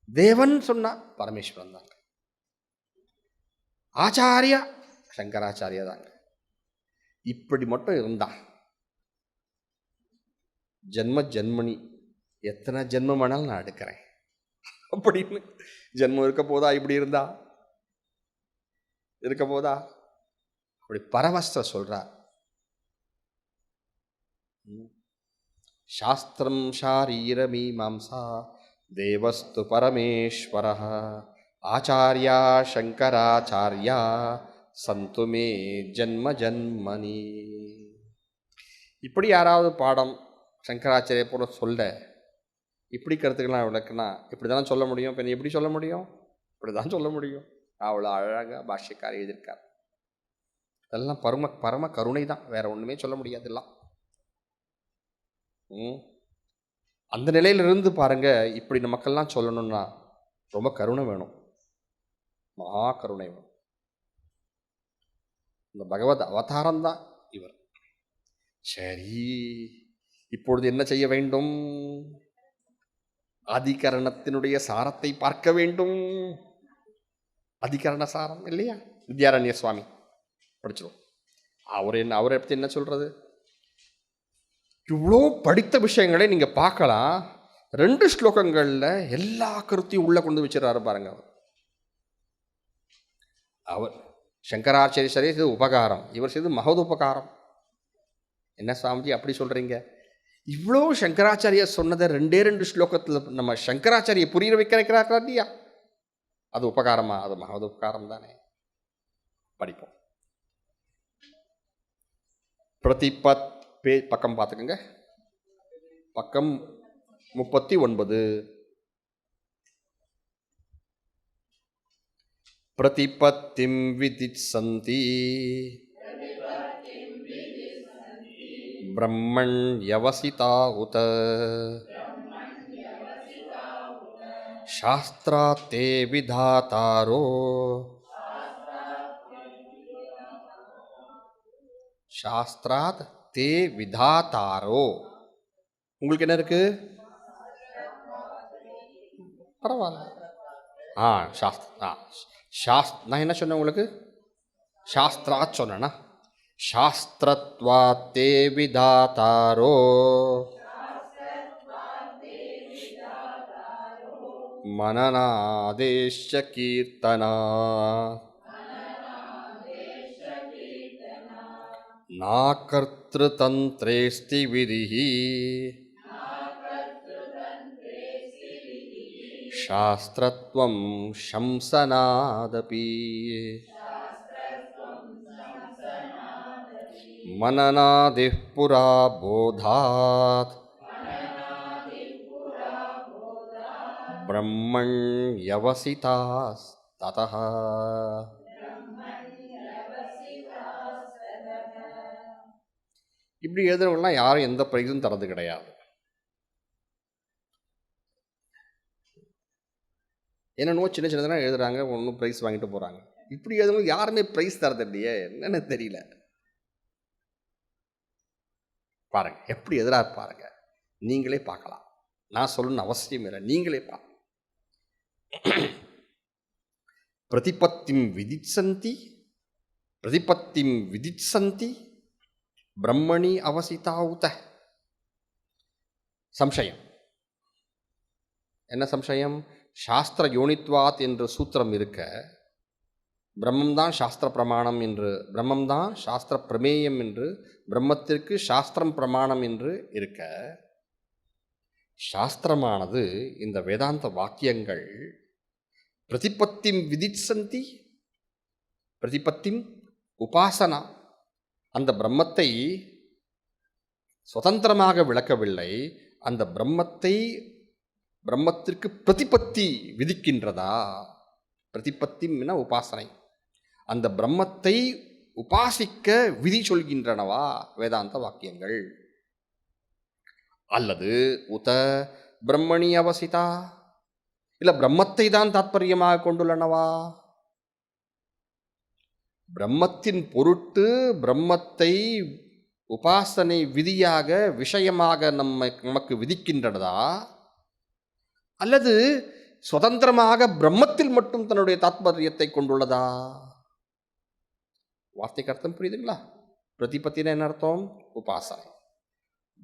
தேவன் சொன்னா பரமேஸ்வரன் தாங்க, ஆச்சாரியா சங்கராச்சாரியா தாங்க. இப்படி மட்டும் இருந்தா ஜென்ம ஜென்மனி எத்தனை ஜென்மம் வேணாலும் நான் எடுக்கிறேன் அப்படின்னு ஜென்மம் இருக்க போதா? இப்படி இருந்தா இருக்க போதா? அப்படி பரமஸ்த சொல்றார். சாஸ்திரம் ஷாரீர மீமாம்சா தேவஸ்து பரமேஸ்வர ஆச்சாரியா சங்கராச்சாரியா சந்துமே ஜன்ம ஜன்மனி. இப்படி யாராவது பாடம் சங்கராச்சாரிய போல சொல்ல, இப்படி கருத்துக்கெல்லாம் விளக்குனா இப்படி தானே சொல்ல முடியும். இப்போ எப்படி சொல்ல முடியும்? இப்படி தான் சொல்ல முடியும். அவ்வளோ அழகாக பாஷ்யக்கார் எழுதியிருக்கார். அதெல்லாம் பரம கருணை தான், வேற ஒன்றுமே சொல்ல முடியாதுல்லாம். அந்த நிலையிலிருந்து பாருங்க, இப்படி இந்த மக்கள்லாம் சொல்லணும்னா ரொம்ப கருணை வேணும், மகா கருணை வேணும். இந்த பகவத் அவதாரம் தான் இவர். சரி, இப்பொழுது என்ன செய்ய வேண்டும்? அதிகரணத்தினுடைய சாரத்தை பார்க்க வேண்டும். அதிகரண சாரம் இல்லையா, வித்யாரண்ய சுவாமி படிச்சிடும். அவரை பற்றி என்ன சொல்றது? இவ்வளோ படித்த விஷயங்களை நீங்க பார்க்கலாம், 2 ஸ்லோகங்கள்ல எல்லா கருத்தையும் உள்ள கொண்டு வச்சிடறாரு பாருங்க. அவர் சங்கராச்சாரிய சரி இது உபகாரம், இவர் செய்து மகோதுபகாரம். என்ன சுவாமிஜி அப்படி சொல்றீங்க? இவ்வளோ சங்கராச்சாரிய சொன்னதை 2 ஸ்லோகத்தில் நம்ம சங்கராச்சாரிய புரிய வைக்கிறார்களா இல்லையா? அது உபகாரமா? அது மகோதுபகாரம் தானே. படிப்போம். பிரதிபத் பக்கம் பார்த்துக்கோங்க, பக்கம் 39. பிரதிபத்திம் விதித்சந்தி பிரம்மண்யவசிதா உத சாஸ்திராத் தே விதாதாரோ சாஸ்திராத் தே விதாதாரோ. உங்களுக்கு என்ன இருக்கு? பரவாயில்ல. நான் என்ன சொன்னேன் உங்களுக்கு? சாஸ்திராத் சொன்னா, சாஸ்திரத்வாத் தே விதாதாரோ மனநாதேஷ கீர்த்தனா நாகர்த்ருதந்த்ரேஸ்தி விதிஹி சாஸ்திரத்வம் சம்சனாதபி மனநாதிப் புரா போதாத் பிரம்மண்யவசிதாஸ்ததஹ. இப்படி எழுதுறவங்கலாம் யாரும் எந்த ப்ரைஸும் தரது கிடையாது. என்னென்னவோ சின்ன சின்னதாக எழுதுறாங்க, ஒன்றும் ப்ரைஸ் வாங்கிட்டு போகிறாங்க. இப்படி எழுதும்போது யாருமே ப்ரைஸ் தரது இல்லையே, என்னென்னு தெரியல. பாருங்க எப்படி எதிராக பாருங்க, நீங்களே பார்க்கலாம். நான் சொல்லணும்னு அவசியம் இல்லை, நீங்களே பார்க்க. பிரதிபத்திம் விதிச்சந்தி பிரதிபத்திம் விதிச்சந்தி பிரம்மணி அவசிதாவுத. சம்சயம் என்ன சம்சயம்? சாஸ்திர யோனித்வாத் என்ற சூத்திரம் இருக்க, பிரம்மம்தான் சாஸ்திர பிரமாணம் என்று, பிரம்மம்தான் சாஸ்திர பிரமேயம் என்று, பிரம்மத்திற்கு சாஸ்திரம் பிரமாணம் என்று இருக்க, சாஸ்திரமானது இந்த வேதாந்த வாக்கியங்கள் பிரதிபத்திம் விதிச்சந்தி, பிரதிபத்திம் உபாசனா, அந்த பிரம்மத்தை சுதந்திரமாக விளக்கவில்லை, அந்த பிரம்மத்திற்கு பிரதிபத்தி விதிக்கின்றதா? பிரதிபத்தின்னா உபாசனை. அந்த பிரம்மத்தை உபாசிக்க விதி சொல்கின்றனவா வேதாந்த வாக்கியங்கள்? அல்லது உத பிரம்மணி அவசிதா, இல்லை பிரம்மத்தை தான் தாத்பரியமாக கொண்டுள்ளனவா? பிரம்மத்தின் பொருட்டு பிரம்மத்தை உபாசனை விதியாக விஷயமாக நமக்கு விதிக்கின்றதா? அல்லது சுதந்திரமாக பிரம்மத்தில் மட்டும் தன்னுடைய தாத்பரியத்தை கொண்டுள்ளதா? வார்த்தைக்கு அர்த்தம் புரியுதுங்களா? பிரதிபத்தின என்ன அர்த்தம்? உபாசனை.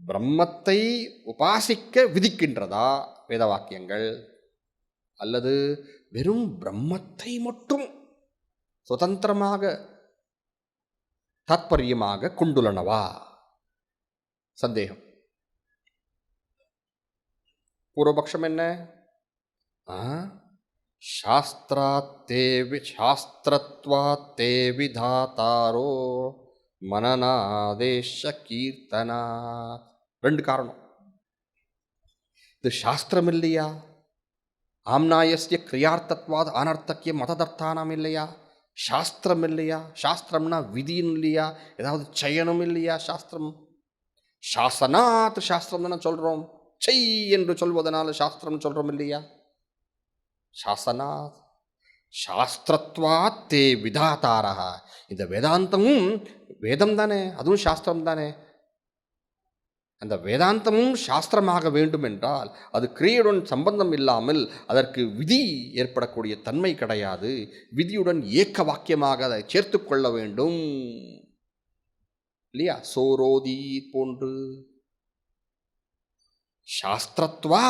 பிரம்மத்தை உபாசிக்க விதிக்கின்றதா வேத வாக்கியங்கள்? அல்லது வெறும் பிரம்மத்தை மட்டும் சுதந்திரமாக தாத்பரியமாக கொண்டுள்ளனவா? சந்தேகம். பூர்வபக்ஷம் என்ன? சாஸ்திரத்வாத்தே விதாதாரோ மனநாதேஷ கீர்த்தனா. ரெண்டு காரணம். இது சாஸ்திரம் இல்லையா? ஆம்னாயஸ்ய கிரியார்த்தத்வாத் அனர்த்தக்கியம் மததர்த்தானம் இல்லையா? சாஸ்திரம் இல்லையா? சாஸ்திரம்னா விதியும் இல்லையா? ஏதாவது செயனும் இல்லையா? சாஸ்திரம் சாசனாத் சாஸ்திரம் தானே சொல்கிறோம். செய் என்று சொல்வதனால சாஸ்திரம் சொல்கிறோம் இல்லையா? சாசனாத் சாஸ்திரத்வாத் தே விதாதாரா. இந்த வேதாந்தமும் வேதம் தானே, அதுவும் சாஸ்திரம் தானே. அந்த வேதாந்தமும் சாஸ்திரமாக வேண்டும் என்றால் அது கிரியையுடன் சம்பந்தம் இல்லாமல் அதற்கு விதி ஏற்படக்கூடிய தன்மை கிடையாது. விதியுடன் ஏக்க வாக்கியமாக அதை சேர்த்து கொள்ள வேண்டும் இல்லையா? சோரோதி போன்று சாஸ்திரத்வா,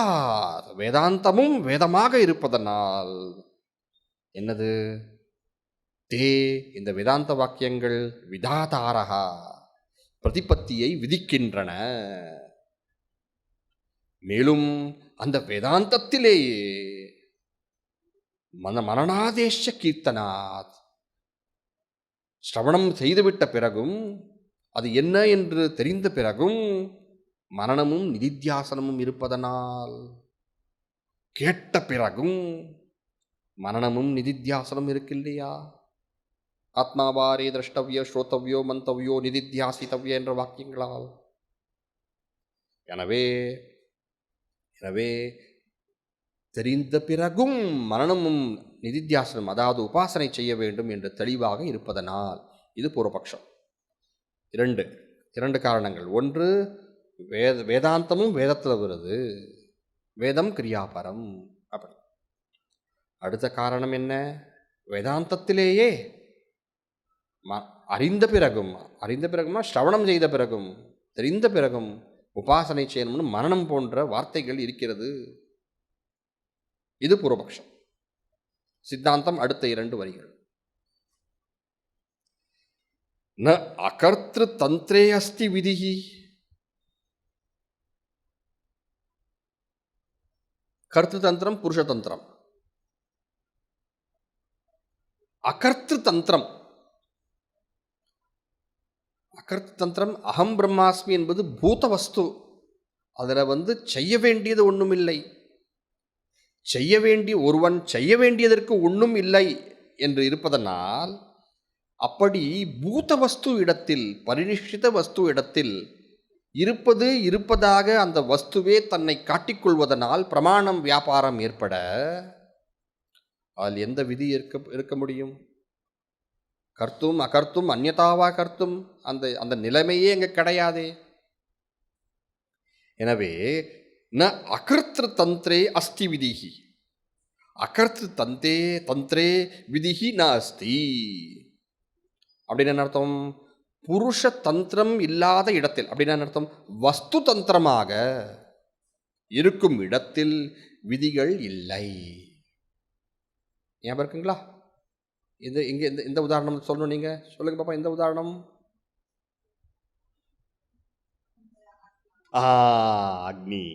வேதாந்தமும் வேதமாக இருப்பதனால் என்னது? தே, இந்த வேதாந்த வாக்கியங்கள் விதாதாரகா, பிரதிபத்தியை விதிக்கின்றன. மேலும் அந்த வேதாந்தத்திலேயே மனநாதேஷ கீர்த்தனாத், ஸ்ரவணம் செய்துவிட்ட பிறகும் அது என்ன என்று தெரிந்த பிறகும் மனனமும் நிதித்தியாசனமும் இருப்பதனால், கேட்ட பிறகும் மனனமும் நிதித்தியாசனம் இருக்கில்லையா? ஆத்மாவாரே திரஷ்டவியோ ஸ்ரோத்தவியோ மந்தவியோ நிதித்தியாசித்தவியோ என்ற வாக்கியங்களால். எனவே தெரிந்த பிறகும் மனனமும் நிதித்தியாசனம், அதாவது உபாசனை செய்ய வேண்டும் என்று தெளிவாக இருப்பதனால். இது பூர்வபக்ஷம். இரண்டு காரணங்கள். ஒன்று, வேதாந்தமும் வேதத்தில் வருது, வேதம் கிரியாபரம் அப்படி. அடுத்த காரணம் என்ன? வேதாந்தத்திலேயே அறிந்த பிறகுமா ஸ்ரவணம் செய்த பிறகும் தெரிந்த பிறகும் உபாசனை செய்யணும்னு மரணம் போன்ற வார்த்தைகள் இருக்கிறது. இது பூர்வபக்ஷம். சித்தாந்தம் அடுத்த 2 வரிகள். ந அகர்த்திரு தந்திரே அஸ்தி விதிஹி. கர்த்திருதந்திரம் புருஷதந்திரம். அகர்த்திருதந்திரம் அகம் பிரம்மாஸ்மி என்பது பூத வஸ்து. அதில் செய்ய வேண்டியது ஒன்றும் இல்லை, ஒருவன் செய்ய வேண்டியதற்கு ஒன்றும் இல்லை என்று இருப்பதனால், அப்படி பூத வஸ்து இடத்தில், பரிநிஷ்டித வஸ்து இடத்தில் இருப்பது இருப்பதாக அந்த வஸ்துவே தன்னை காட்டிக்கொள்வதனால் பிரமாணம் வியாபாரம் ஏற்பட அதில் எந்த விதி இருக்க முடியும்? கர்த்தும் அகர்த்தும் அந்நியதாவா கர்த்தும் அந்த அந்த நிலைமையே அங்கே கிடையாதே. எனவே ந அகர்த்திரு தந்திரே அஸ்தி விதிஹி, அகர்த்திரு தந்திரே விதிஹி ந அஸ்தி. அப்படின்னு என்ன அர்த்தம்? புருஷ தந்திரம் இல்லாத இடத்தில், அப்படின்னு அர்த்தம் வஸ்து தந்திரமாக இருக்கும் இடத்தில் விதிகள் இல்லை. ஞாபகம் இருக்குங்களா? இது இங்க இந்த உதாரணம் சொல்லணும். நீங்க சொல்லுங்க பாப்பா, இந்த உதாரணம். அக்னி.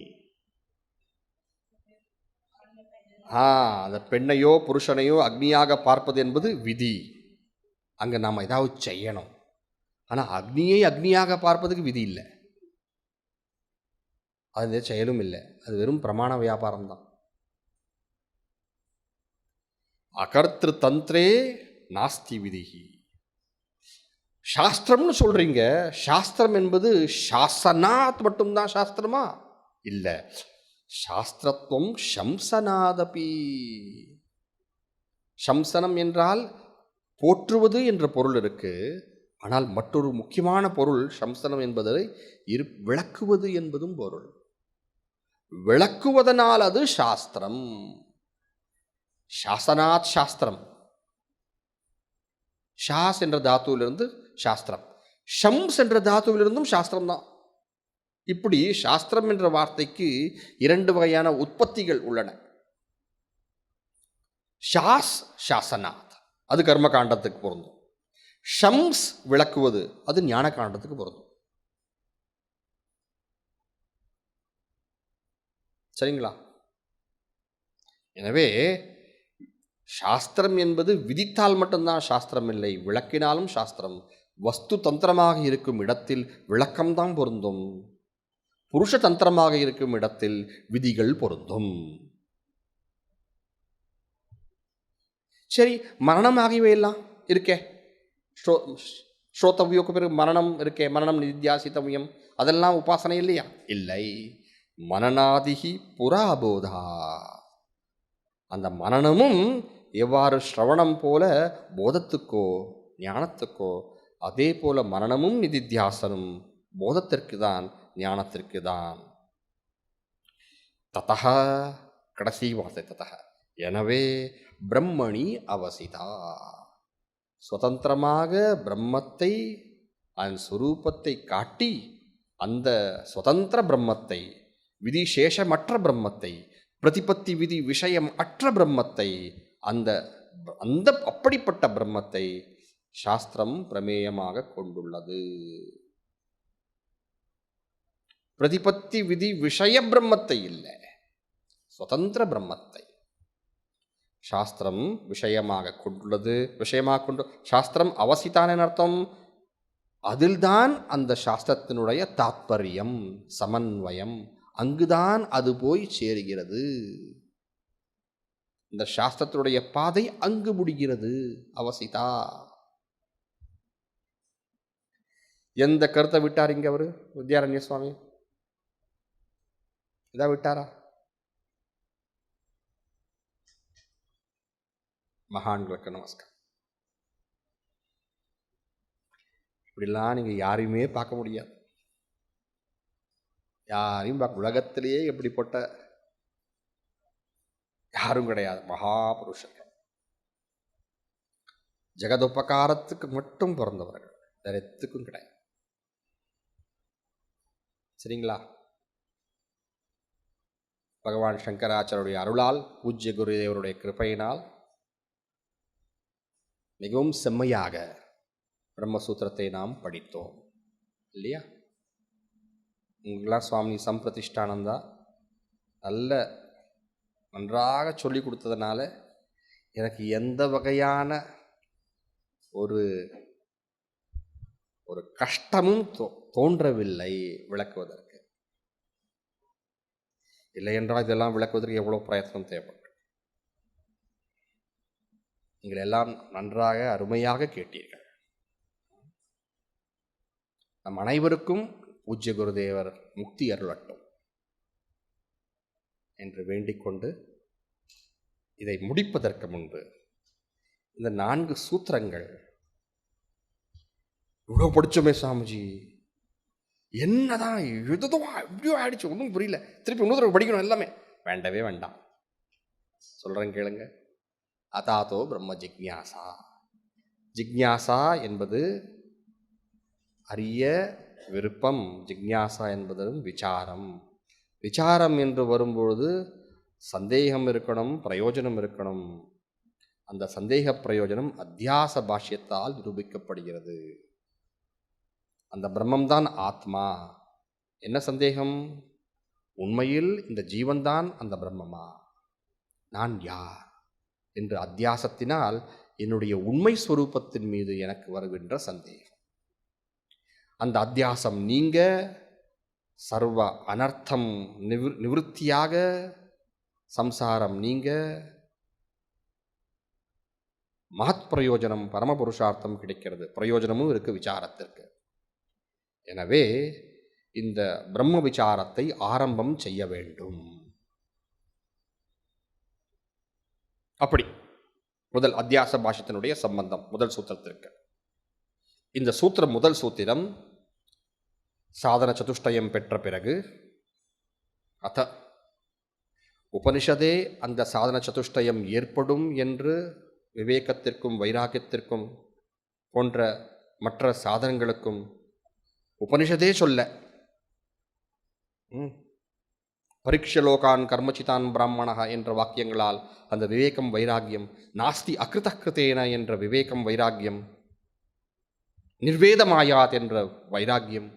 அந்த பெண்ணையோ புருஷனையோ அக்னியாக பார்ப்பது என்பது விதி. அங்க நாம் ஏதாவது செய்யணும். ஆனால் அக்னியை அக்னியாக பார்ப்பதுக்கு விதி இல்லை, அது செயலும் இல்லை, அது வெறும் பிரமாண வியாபாரம் தான். அகர்த்திரு தந்திரே நாஸ்தி விதிஹி. சாஸ்திரம்னு சொல்றீங்க, சாஸ்திரம் என்பது சாசனாத் மட்டும்தான் சாஸ்திரமா? இல்லை, சாஸ்திரத்துவம் சம்சனாதபி. சம்சனம் என்றால் போற்றுவது என்ற பொருள் இருக்கு. ஆனால் மற்றொரு முக்கியமான பொருள் சம்சனம் என்பதை விளக்குவது என்பதும் பொருள். விளக்குவதனால் அது சாஸ்திரம். சாசனாத் சாஸ்திரம். ஷாஸ் என்ற தாத்துவிலிருந்து சாஸ்திரம், ஷம்ஸ் என்ற தாத்துவிலிருந்தும் சாஸ்திரம் தான். இப்படி சாஸ்திரம் என்ற வார்த்தைக்கு 2 வகையான உற்பத்திகள் உள்ளன. ஷாஸ் சாசனாத், அது கர்ம காண்டத்துக்கு பொருந்தும். ஷம்ஸ் விளக்குவது, அது ஞான காண்டத்துக்கு பொருந்தும். சரிங்களா? எனவே சாஸ்திரம் என்பது விதித்தால் மட்டும்தான் சாஸ்திரம் இல்லை, விளக்கினாலும் சாஸ்திரம். வஸ்து தந்திரமாக இருக்கும் இடத்தில் விளக்கம்தான் பொருந்தும், புருஷ தந்திரமாக இருக்கும் இடத்தில் விதிகள் பொருந்தும். சரி, மரணம் ஆகியவையெல்லாம் இருக்கே, ஸ்ரோதவ்யோக்கு பிறகு மரணம் இருக்கே, மரணம் நித்யாசித்தவ்யம், அதெல்லாம் உபாசனை இல்லையா? இல்லை. மனநாதிகி புறாபோதா. அந்த மனனமும் எவ்வாறு ஸ்ரவணம் போல போதத்துக்கோ ஞானத்துக்கோ, அதே போல மனனமும் நிதித்தியாசனும் போதத்திற்கு தான், ஞானத்திற்கு தான். ததஹ, கடைசி வார்த்தை ததஹ. எனவே பிரம்மணி அவசிதா, சுதந்திரமாக பிரம்மத்தை, அதன் சுரூபத்தை காட்டி, அந்த சுதந்திர பிரம்மத்தை, விதிசேஷமற்ற பிரம்மத்தை, பிரதிபத்தி விதி விஷயம் அற்ற பிரம்மத்தை, அந்த அந்த அப்படிப்பட்ட பிரம்மத்தை சாஸ்திரம் பிரமேயமாக கொண்டுள்ளது. பிரதிபத்தி விதி விஷய பிரம்மத்தை இல்லை, சுதந்திர பிரம்மத்தை சாஸ்திரம் விஷயமாக கொண்டுள்ளது. விஷயமாக கொண்டு சாஸ்திரம் அவசித்தான அர்த்தம், அதில்தான் அந்த சாஸ்திரத்தினுடைய தாத்பரியம், சமன்வயம், அங்குதான் அது போய் சேருகிறது. இந்த சாஸ்திரத்தினுடைய பாதை அங்கு முடிகிறது. அவசிதா. எந்த கருத்தை விட்டார் இங்க அவரு வித்யாரண்ய சுவாமி? இதா விட்டாரா? மகான்களுக்கு நமஸ்காரம். இப்படிலாம் நீங்க யாரையுமே பார்க்க முடியாது, யாரையும் பார்க்க, உலகத்திலேயே எப்படிப்பட்ட யாரும் கிடையாது. மகாபுருஷர்கள், ஜெகதுபகாரத்துக்கு மட்டும் பிறந்தவர்கள், வேற எத்துக்கும் கிடையாது. சரிங்களா? பகவான் சங்கராச்சாரியருடைய அருளால், பூஜ்ய குருதேவருடைய கிருபையினால் மிகவும் செம்மையாக பிரம்மசூத்திரத்தை நாம் படித்தோம் இல்லையா? உங்களெலாம் சுவாமி சம்பிரதிஷ்டானந்தா நன்றாக சொல்லி கொடுத்ததுனால எனக்கு எந்த வகையான ஒரு கஷ்டமும் தோன்றவில்லை விளக்குவதற்கு. இல்லை என்றால் இதெல்லாம் விளக்குவதற்கு எவ்வளோ பிரயத்னம் தேவைப்படும். நீங்கள் எல்லாம் நன்றாக அருமையாக கேட்டீர்கள். நம் அனைவருக்கும் பூஜ்ய குருதேவர் முக்தி அருளட்டும் என்று வேண்டிக்கொண்டு இதை முடிப்பதற்கு முன்பு இந்த 4 சூத்திரங்கள் இவ்வளோ படிச்சோமே சாமிஜி, என்னதான் எதுதோ இப்படியோ ஆயிடுச்சு, ஒன்றும் புரியல, திருப்பி இன்னொரு தடவை படிக்கணும், எல்லாமே வேண்டவே வேண்டாம். சொல்கிறேன் கேளுங்க. அதாதோ பிரம்ம ஜிக்ஞாசா. ஜிக்ஞாசா என்பது அறிய விருப்பம், ஜிக்ஞாசா என்பதும் விசாரம். விசாரம் என்று வரும்பொழுது சந்தேகம் இருக்கணும், பிரயோஜனம் இருக்கணும். அந்த சந்தேக பிரயோஜனம் அத்தியாச பாஷ்யத்தால் நிரூபிக்கப்படுகிறது. அந்த பிரம்மம்தான் ஆத்மா. என்ன சந்தேகம்? உண்மையில் இந்த ஜீவன்தான் அந்த பிரம்மமா? நான் யார் என்று அத்தியாசத்தினால் என்னுடைய உண்மை ஸ்வரூபத்தின் மீது எனக்கு வருகின்ற சந்தேகம். அந்த அத்தியாசம் நீங்க சர்வ அனர்த்தம் நிவிருத்தியாக, சம்சாரம் நீங்க, மகத் பிரயோஜனம் பரமபுருஷார்த்தம் கிடைக்கிறது. பிரயோஜனமும் இருக்கு விசாரத்திற்கு. எனவே இந்த பிரம்ம விசாரத்தை ஆரம்பம் செய்ய வேண்டும். அப்படி முதல் அத்தியாச பாஷ்யத்தினுடைய சம்பந்தம் முதல் சூத்திரத்திற்கு. இந்த சூத்திரம், முதல் சூத்திரம் சாதன சதுஷ்டயம் பெற்ற பிறகு அத உபனிஷதே அந்த சாதன சதுஷ்டயம் ஏற்படும் என்று விவேகத்திற்கும் வைராக்கியத்திற்கும் போன்ற மற்ற சாதனங்களுக்கும் உபனிஷதே சொல்ல, பரீட்சலோகான் கர்மச்சிதான் பிராமணா என்ற வாக்கியங்களால் அந்த விவேகம் வைராக்கியம், நாஸ்தி அகிருதகிருத்தேன என்ற விவேகம் வைராக்கியம், நிர்வேதமாயாத் என்ற வைராக்கியம்,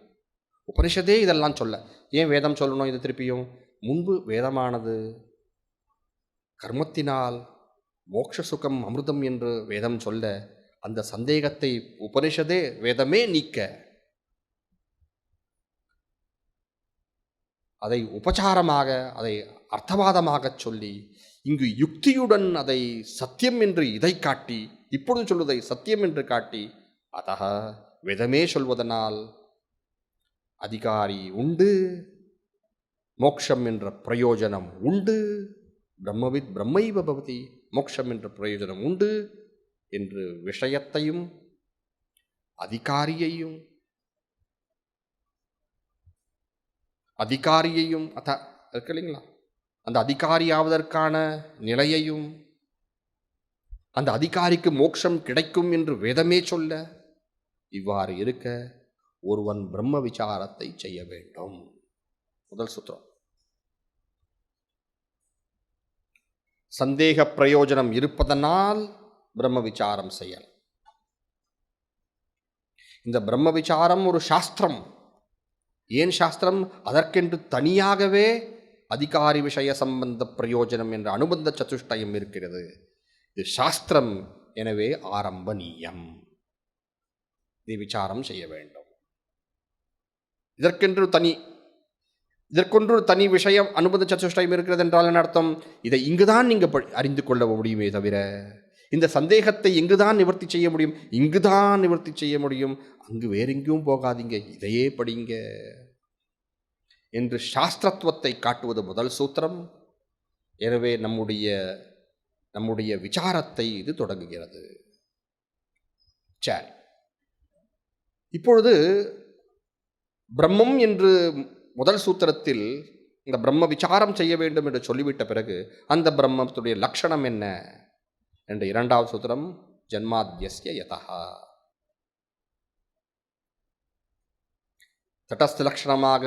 உபனிஷதே இதெல்லாம் சொல்ல. ஏன் வேதம் சொல்லணும் இது திருப்பியும்? முன்பு வேதமானது கர்மத்தினால் மோட்ச சுகம் அமிர்தம் என்று வேதம் சொல்ல, அந்த சந்தேகத்தை உபனிஷதே வேதமே நீக்க, அதை உபசாரமாக, அதை அர்த்தவாதமாக சொல்லி, இங்கு யுக்தியுடன் அதை சத்தியம் என்று இதை காட்டி, இப்பொழுது சொல்வதை சத்தியம் என்று காட்டி, அத்தக வேதமே சொல்வதனால் அதிகாரி உண்டு, மோக்ஷம் என்ற பிரயோஜனம் உண்டு, பிரம்மவித் பிரம்மைவ பவதி, மோக்ஷம் என்ற பிரயோஜனம் உண்டு என்று விஷயத்தையும் அதிகாரியையும் அத இருக்கு இல்லைங்களா, அந்த அதிகாரியாவதற்கான நிலையையும், அந்த அதிகாரிக்கு மோட்சம் கிடைக்கும் என்று வேதமே சொல்ல, இவ்வாறு இருக்க ஒருவன் பிரம்ம விசாரத்தை செய்ய வேண்டும். முதல் சூத்திரம். சந்தேக பிரயோஜனம் இருப்பதனால் பிரம்ம விசாரம் செய்யலாம். இந்த பிரம்ம விசாரம் ஒரு சாஸ்திரம். ஏன் சாஸ்திரம்? அதற்கென்று தனியாகவே அதிகாரி விஷய சம்பந்த பிரயோஜனம் என்ற அனுபந்த சதுஷ்டயம் இருக்கிறது. இது சாஸ்திரம், எனவே ஆரம்பனீயம். இதை விசாரம் செய்ய வேண்டும். இதற்கொன்று தனி விஷயம் அனுபந்த சதுஷ்டயம் இருக்கிறது என்றால் என்ன அர்த்தம்? இதை இங்குதான் நீங்கள் அறிந்து கொள்ள முடியுமே தவிர, இந்த சந்தேகத்தை இங்குதான் நிவர்த்தி செய்ய முடியும், இங்குதான் நிவர்த்தி செய்ய முடியும், அங்கு வேறெங்கும் போகாதீங்க, இதையே படிங்க என்று சாஸ்திரத்துவத்தை காட்டுவது முதல் சூத்திரம். எனவே நம்முடைய விசாரத்தை இது தொடங்குகிறது. சரி, இப்பொழுது பிரம்மம் என்று முதல் சூத்திரத்தில் இந்த பிரம்ம விசாரம் செய்ய வேண்டும் என்று சொல்லிவிட்ட பிறகு அந்த பிரம்மத்துடைய லட்சணம் என்ன என்ற இரண்டாவது சூத்திரம், ஜன்மாத்யஸ்ய யதஹ. தடஸ்த லட்சணமாக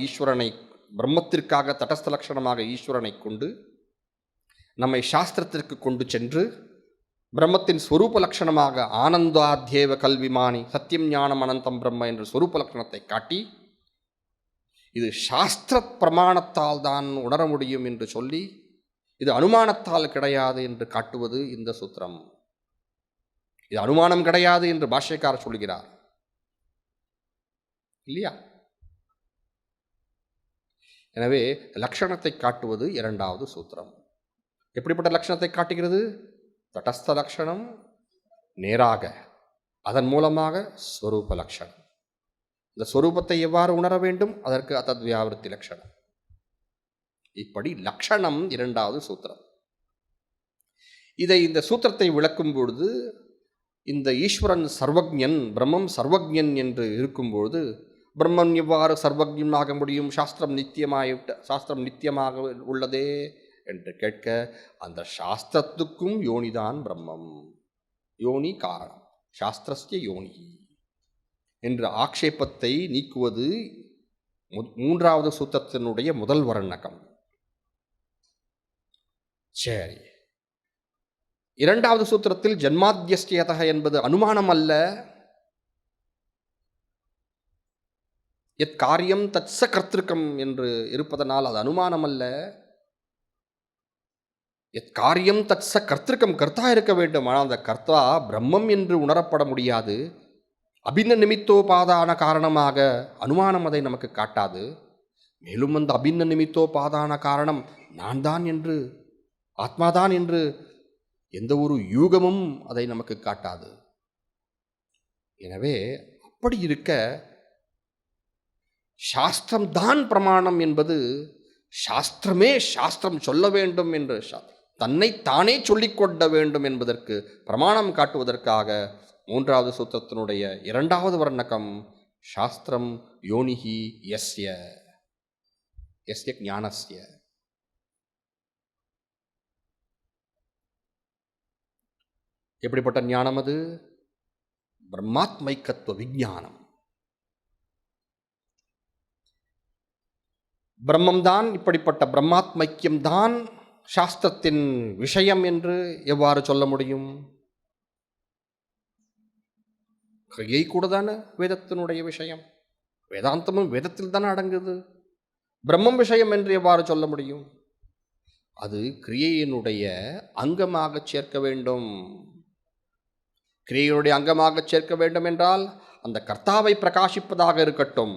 ஈஸ்வரனை பிரம்மத்திற்காக தடஸ்த லட்சணமாக ஈஸ்வரனை கொண்டு நம்மை சாஸ்திரத்திற்கு கொண்டு சென்று, பிரம்மத்தின் ஸ்வரூப லட்சணமாக ஆனந்தாத்யேவ கல்விமானி சத்தியம் ஞானம் அனந்தம் பிரம்ம என்ற ஸ்வரூப லட்சணத்தை காட்டி, இது சாஸ்திர பிரமாணத்தால் தான் உணர முடியும் என்று சொல்லி, இது அனுமானத்தால் கிடையாது என்று காட்டுவது இந்த சூத்திரம். இது அனுமானம் கிடையாது என்று பாஷ்யக்காரர் சொல்கிறார் இல்லையா? எனவே லட்சணத்தை காட்டுவது இரண்டாவது சூத்திரம். எப்படிப்பட்ட லட்சணத்தை காட்டுகிறது? தடஸ்த லட்சணம், நேராக அதன் மூலமாக ஸ்வரூப லட்சணம். இந்த ஸ்வரூபத்தை எவ்வாறு உணர வேண்டும்? அதற்கு அத்தத் வியாவிருத்தி லட்சணம். இப்படி லட்சணம் இரண்டாவது சூத்திரம். இதை இந்த சூத்திரத்தை விளக்கும் பொழுது இந்த ஈஸ்வரன் சர்வஜன், பிரம்மம் சர்வஜன் என்று இருக்கும்பொழுது பிரம்மன் எவ்வாறு சர்வஜனாக முடியும்? சாஸ்திரம் நித்தியமாக உள்ளதே என்று கேட்க, அந்த சாஸ்திரத்துக்கும் யோனிதான் பிரம்மம். யோனி காரணம், சாஸ்திரஸ்ய யோனி என்ற ஆக்ஷேபத்தை நீக்குவது மூன்றாவது சூத்திரத்தினுடைய முதல் வர்ணகம். சரி, இரண்டாவது சூத்திரத்தில் ஜன்மாத்யஸ்யதः என்பது அனுமானம் அல்ல. எத் காரியம் தத்ச கர்த்திருக்கம் என்று இருப்பதனால் அது அனுமானம் அல்ல. எத் காரியம் தத்ச கர்த்திருக்கம், கர்த்தா இருக்க வேண்டும். ஆனால் அந்த கர்த்தா பிரம்மம் என்று உணரப்பட முடியாது. அபின்ன நிமித்தோபாதான காரணமாக அனுமானம் அதை நமக்கு காட்டாது. மேலும் அந்த அபின்ன நிமித்தோபாதான காரணம் நான் தான் என்று, ஆத்மாதான் என்று எந்த ஒரு யூகமும் அதை நமக்கு காட்டாது. எனவே அப்படி இருக்க சாஸ்திரம் தான் பிரமாணம் என்பது, சாஸ்திரமே சாஸ்திரம் சொல்ல வேண்டும் என்று தன்னை தானே சொல்லிக்கொள்ள வேண்டும் என்பதற்கு பிரமாணம் காட்டுவதற்காக மூன்றாவது சூத்திரத்தினுடைய இரண்டாவது வர்ணகம் சாஸ்திரம் யோனிஹி யஸ்ய யஸ்ய ஞானஸ்ய. எப்படிப்பட்ட ஞானம் அது? பிரம்மாத்மைக்கத்துவ விஞ்ஞானம். பிரம்மம்தான், இப்படிப்பட்ட பிரம்மாத்மைக்கியம்தான் சாஸ்திரத்தின் விஷயம் என்று எவ்வாறு சொல்ல முடியும்? கிரியை கூட தானே வேதத்தினுடைய விஷயம். வேதாந்தமும் வேதத்தில் தானே அடங்குது. பிரம்மம் விஷயம் என்று எவ்வாறு சொல்ல முடியும்? அது கிரியையினுடைய அங்கமாக சேர்க்க வேண்டும். கிரியையினுடைய அங்கமாக சேர்க்க வேண்டும் என்றால் அந்த கர்த்தாவை பிரகாசிப்பதாக இருக்கட்டும்,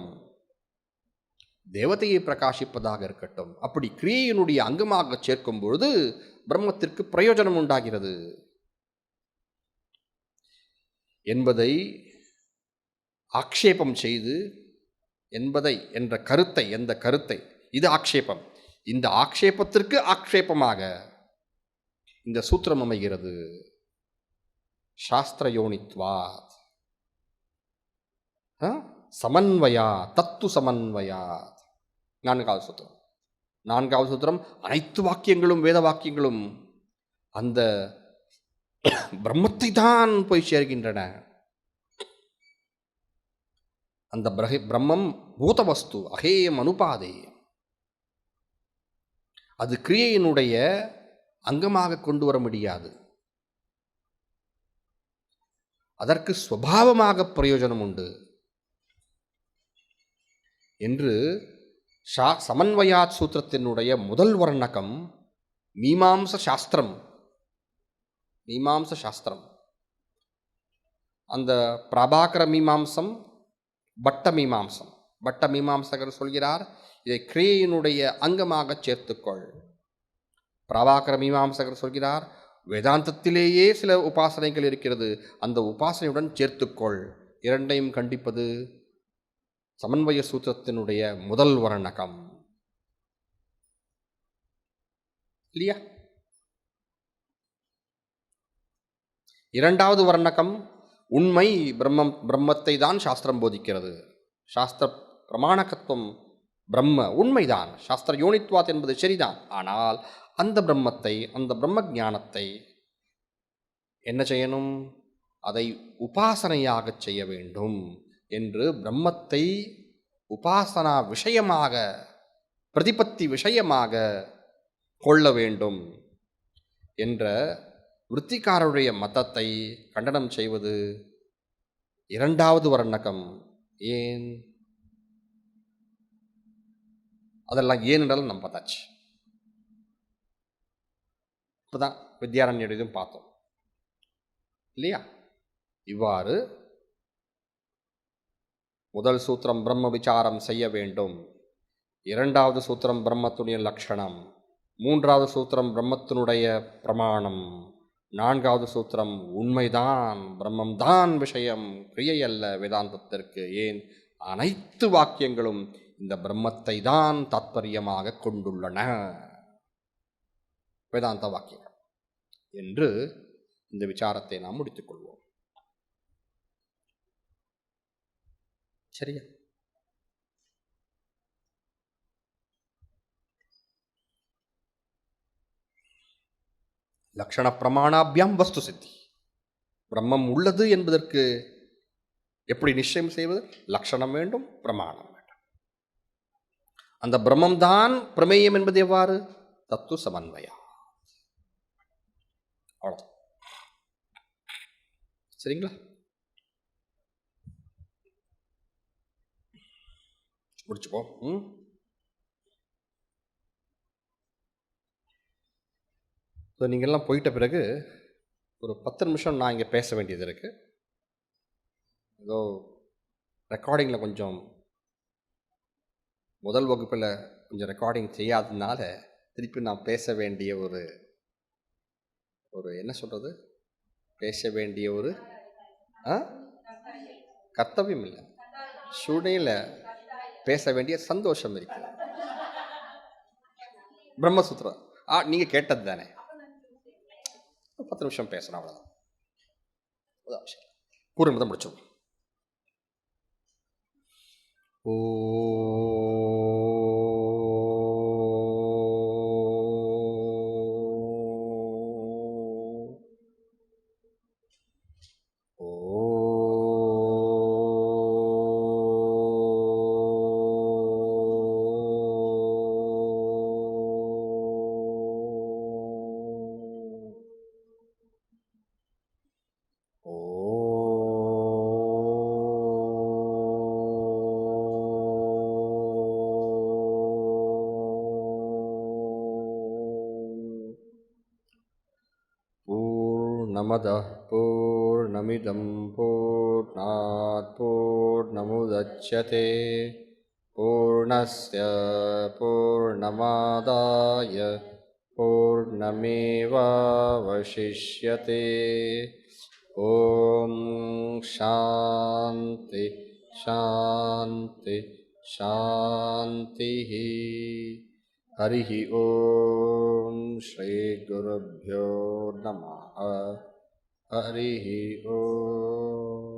தேவதையை பிரகாசிப்பதாக இருக்கட்டும், அப்படி கிரியையினுடைய அங்கமாக சேர்க்கும் பொழுது பிரம்மத்திற்கு பிரயோஜனம் உண்டாகிறது என்பதை ஆக்ஷேபம் செய்து, என்ற கருத்தை, எந்த கருத்தை, இது ஆக்ஷேபம், இந்த ஆக்ஷேபத்திற்கு ஆக்ஷேபமாக இந்த சூத்திரம் அமைகிறது. சாஸ்திர யோனித்வாத் சமன்வயா தத்து சமன்வயா. நான்காவது சூத்திரம் அனைத்து வாக்கியங்களும், வேத வாக்கியங்களும் அந்த பிரம்மத்தை தான் போய் சேர்கின்றன. அந்த பிரம்மம் பூதவஸ்து அகேயம் அனுபாதே. அது கிரியையினுடைய அங்கமாக கொண்டு வர முடியாது. அதற்கு ஸ்வபாவமாக பிரயோஜனம் உண்டு என்று சமன்வயாத் சூத்திரத்தினுடைய முதல் வர்ணகம் மீமாம்ச சாஸ்திரம். அந்த பிரபாகர மீமாம்சம், பட்ட மீமாம்சம். பட்ட மீமாம்சகர் சொல்கிறார், இதை கிரியையினுடைய அங்கமாக சேர்த்துக்கொள். பிரபாகர மீமாம்சகர் சொல்கிறார், வேதாந்தத்திலேயே சில உபாசனைகள் இருக்கிறது, அந்த உபாசனையுடன் சேர்த்துக்கொள். இரண்டையும் கண்டிப்பது சமன்வய சூத்திரத்தினுடைய முதல் வர்ணகம் இல்லையா? இரண்டாவது வர்ணகம் உண்மை, பிரம்மத்தை தான் சாஸ்திரம் போதிக்கிறது. சாஸ்திர பிரமாணகத்துவம் பிரம்ம உண்மைதான், சாஸ்திர யோனித்வாத் என்பது சரிதான். ஆனால் அந்த பிரம்மத்தை, அந்த பிரம்ம ஞானத்தை என்ன செய்யணும்? அதை உபாசனையாக செய்ய வேண்டும் என்று பிரம்மத்தை உபாசனா விஷயமாக, பிரதிபத்தி விஷயமாக கொள்ள வேண்டும் என்ற விருத்திகாரருடைய மதத்தை கண்டனம் செய்வது இரண்டாவது வர்ணகம். ஏன்? அதெல்லாம் ஏன் என்றாலும் நம்ம பார்த்தாச்சு. இப்போதான் வித்யாரண்யரையும் பார்த்தோம் இல்லையா? இவ்வாறு முதல் சூத்திரம் பிரம்ம விசாரம் செய்ய வேண்டும், இரண்டாவது சூத்திரம் பிரம்மத்துடைய லட்சணம், மூன்றாவது சூத்திரம் பிரம்மத்தினுடைய பிரமாணம், நான்காவது சூத்திரம் உண்மைதான், பிரம்மம்தான் விஷயம், கிரியை அல்ல வேதாந்தத்திற்கு. ஏன்? அனைத்து வாக்கியங்களும் இந்த பிரம்மத்தை தான் தாத்பரியமாக கொண்டுள்ளன, வேதாந்த வாக்கியங்கள் என்று இந்த விசாரத்தை நாம் முடித்துக் கொள்வோம். சரியா? லக்ஷண பிரமாணாபியாம் வஸ்து சித்தி. பிரம்மம் உள்ளது என்பதற்கு எப்படி நிச்சயம் செய்வது? லக்ஷணம் வேண்டும், பிரமாணம் வேண்டும். அந்த பிரம்மம்தான் பிரமேயம் என்பது எவ்வாறு? தத்துவ சமன்வயா. அவ்வளோ. சரிங்களா? முடிச்சுப்போம். ஸோ நீங்கள்லாம் போயிட்ட பிறகு ஒரு 10 நிமிஷம் நான் இங்கே பேச வேண்டியது இருக்குது. ஏதோ ரெக்கார்டிங்கில் கொஞ்சம் முதல் வகுப்பில் கொஞ்சம் ரெக்கார்டிங் செய்யாததுனால திருப்பி நான் பேச வேண்டிய ஒரு என்ன சொல்கிறது, பேச வேண்டிய ஒரு கர்த்தவியம் இல்லை, சூழ்நிலையில் பேச வேண்டிய சந்தோஷம் இருக்குது. பிரம்மசூத்திரம் நீங்கள் கேட்டது தானே, 10 நிமிஷம் பேசணும், அவ்வளோதான். பூர்வம் முடிச்சோம். ஓ पूर्णमदः पूर्णमिदं पूर्णात् पूर्णमुदच्यते पूर्णस्य पूर्णमादाय पूर्णमेवावशिष्यते. ॐ शान्ति शान्ति शान्तिः. हरिः ॐ श्री गुरुभ्यो नमः. हरिः ॐ.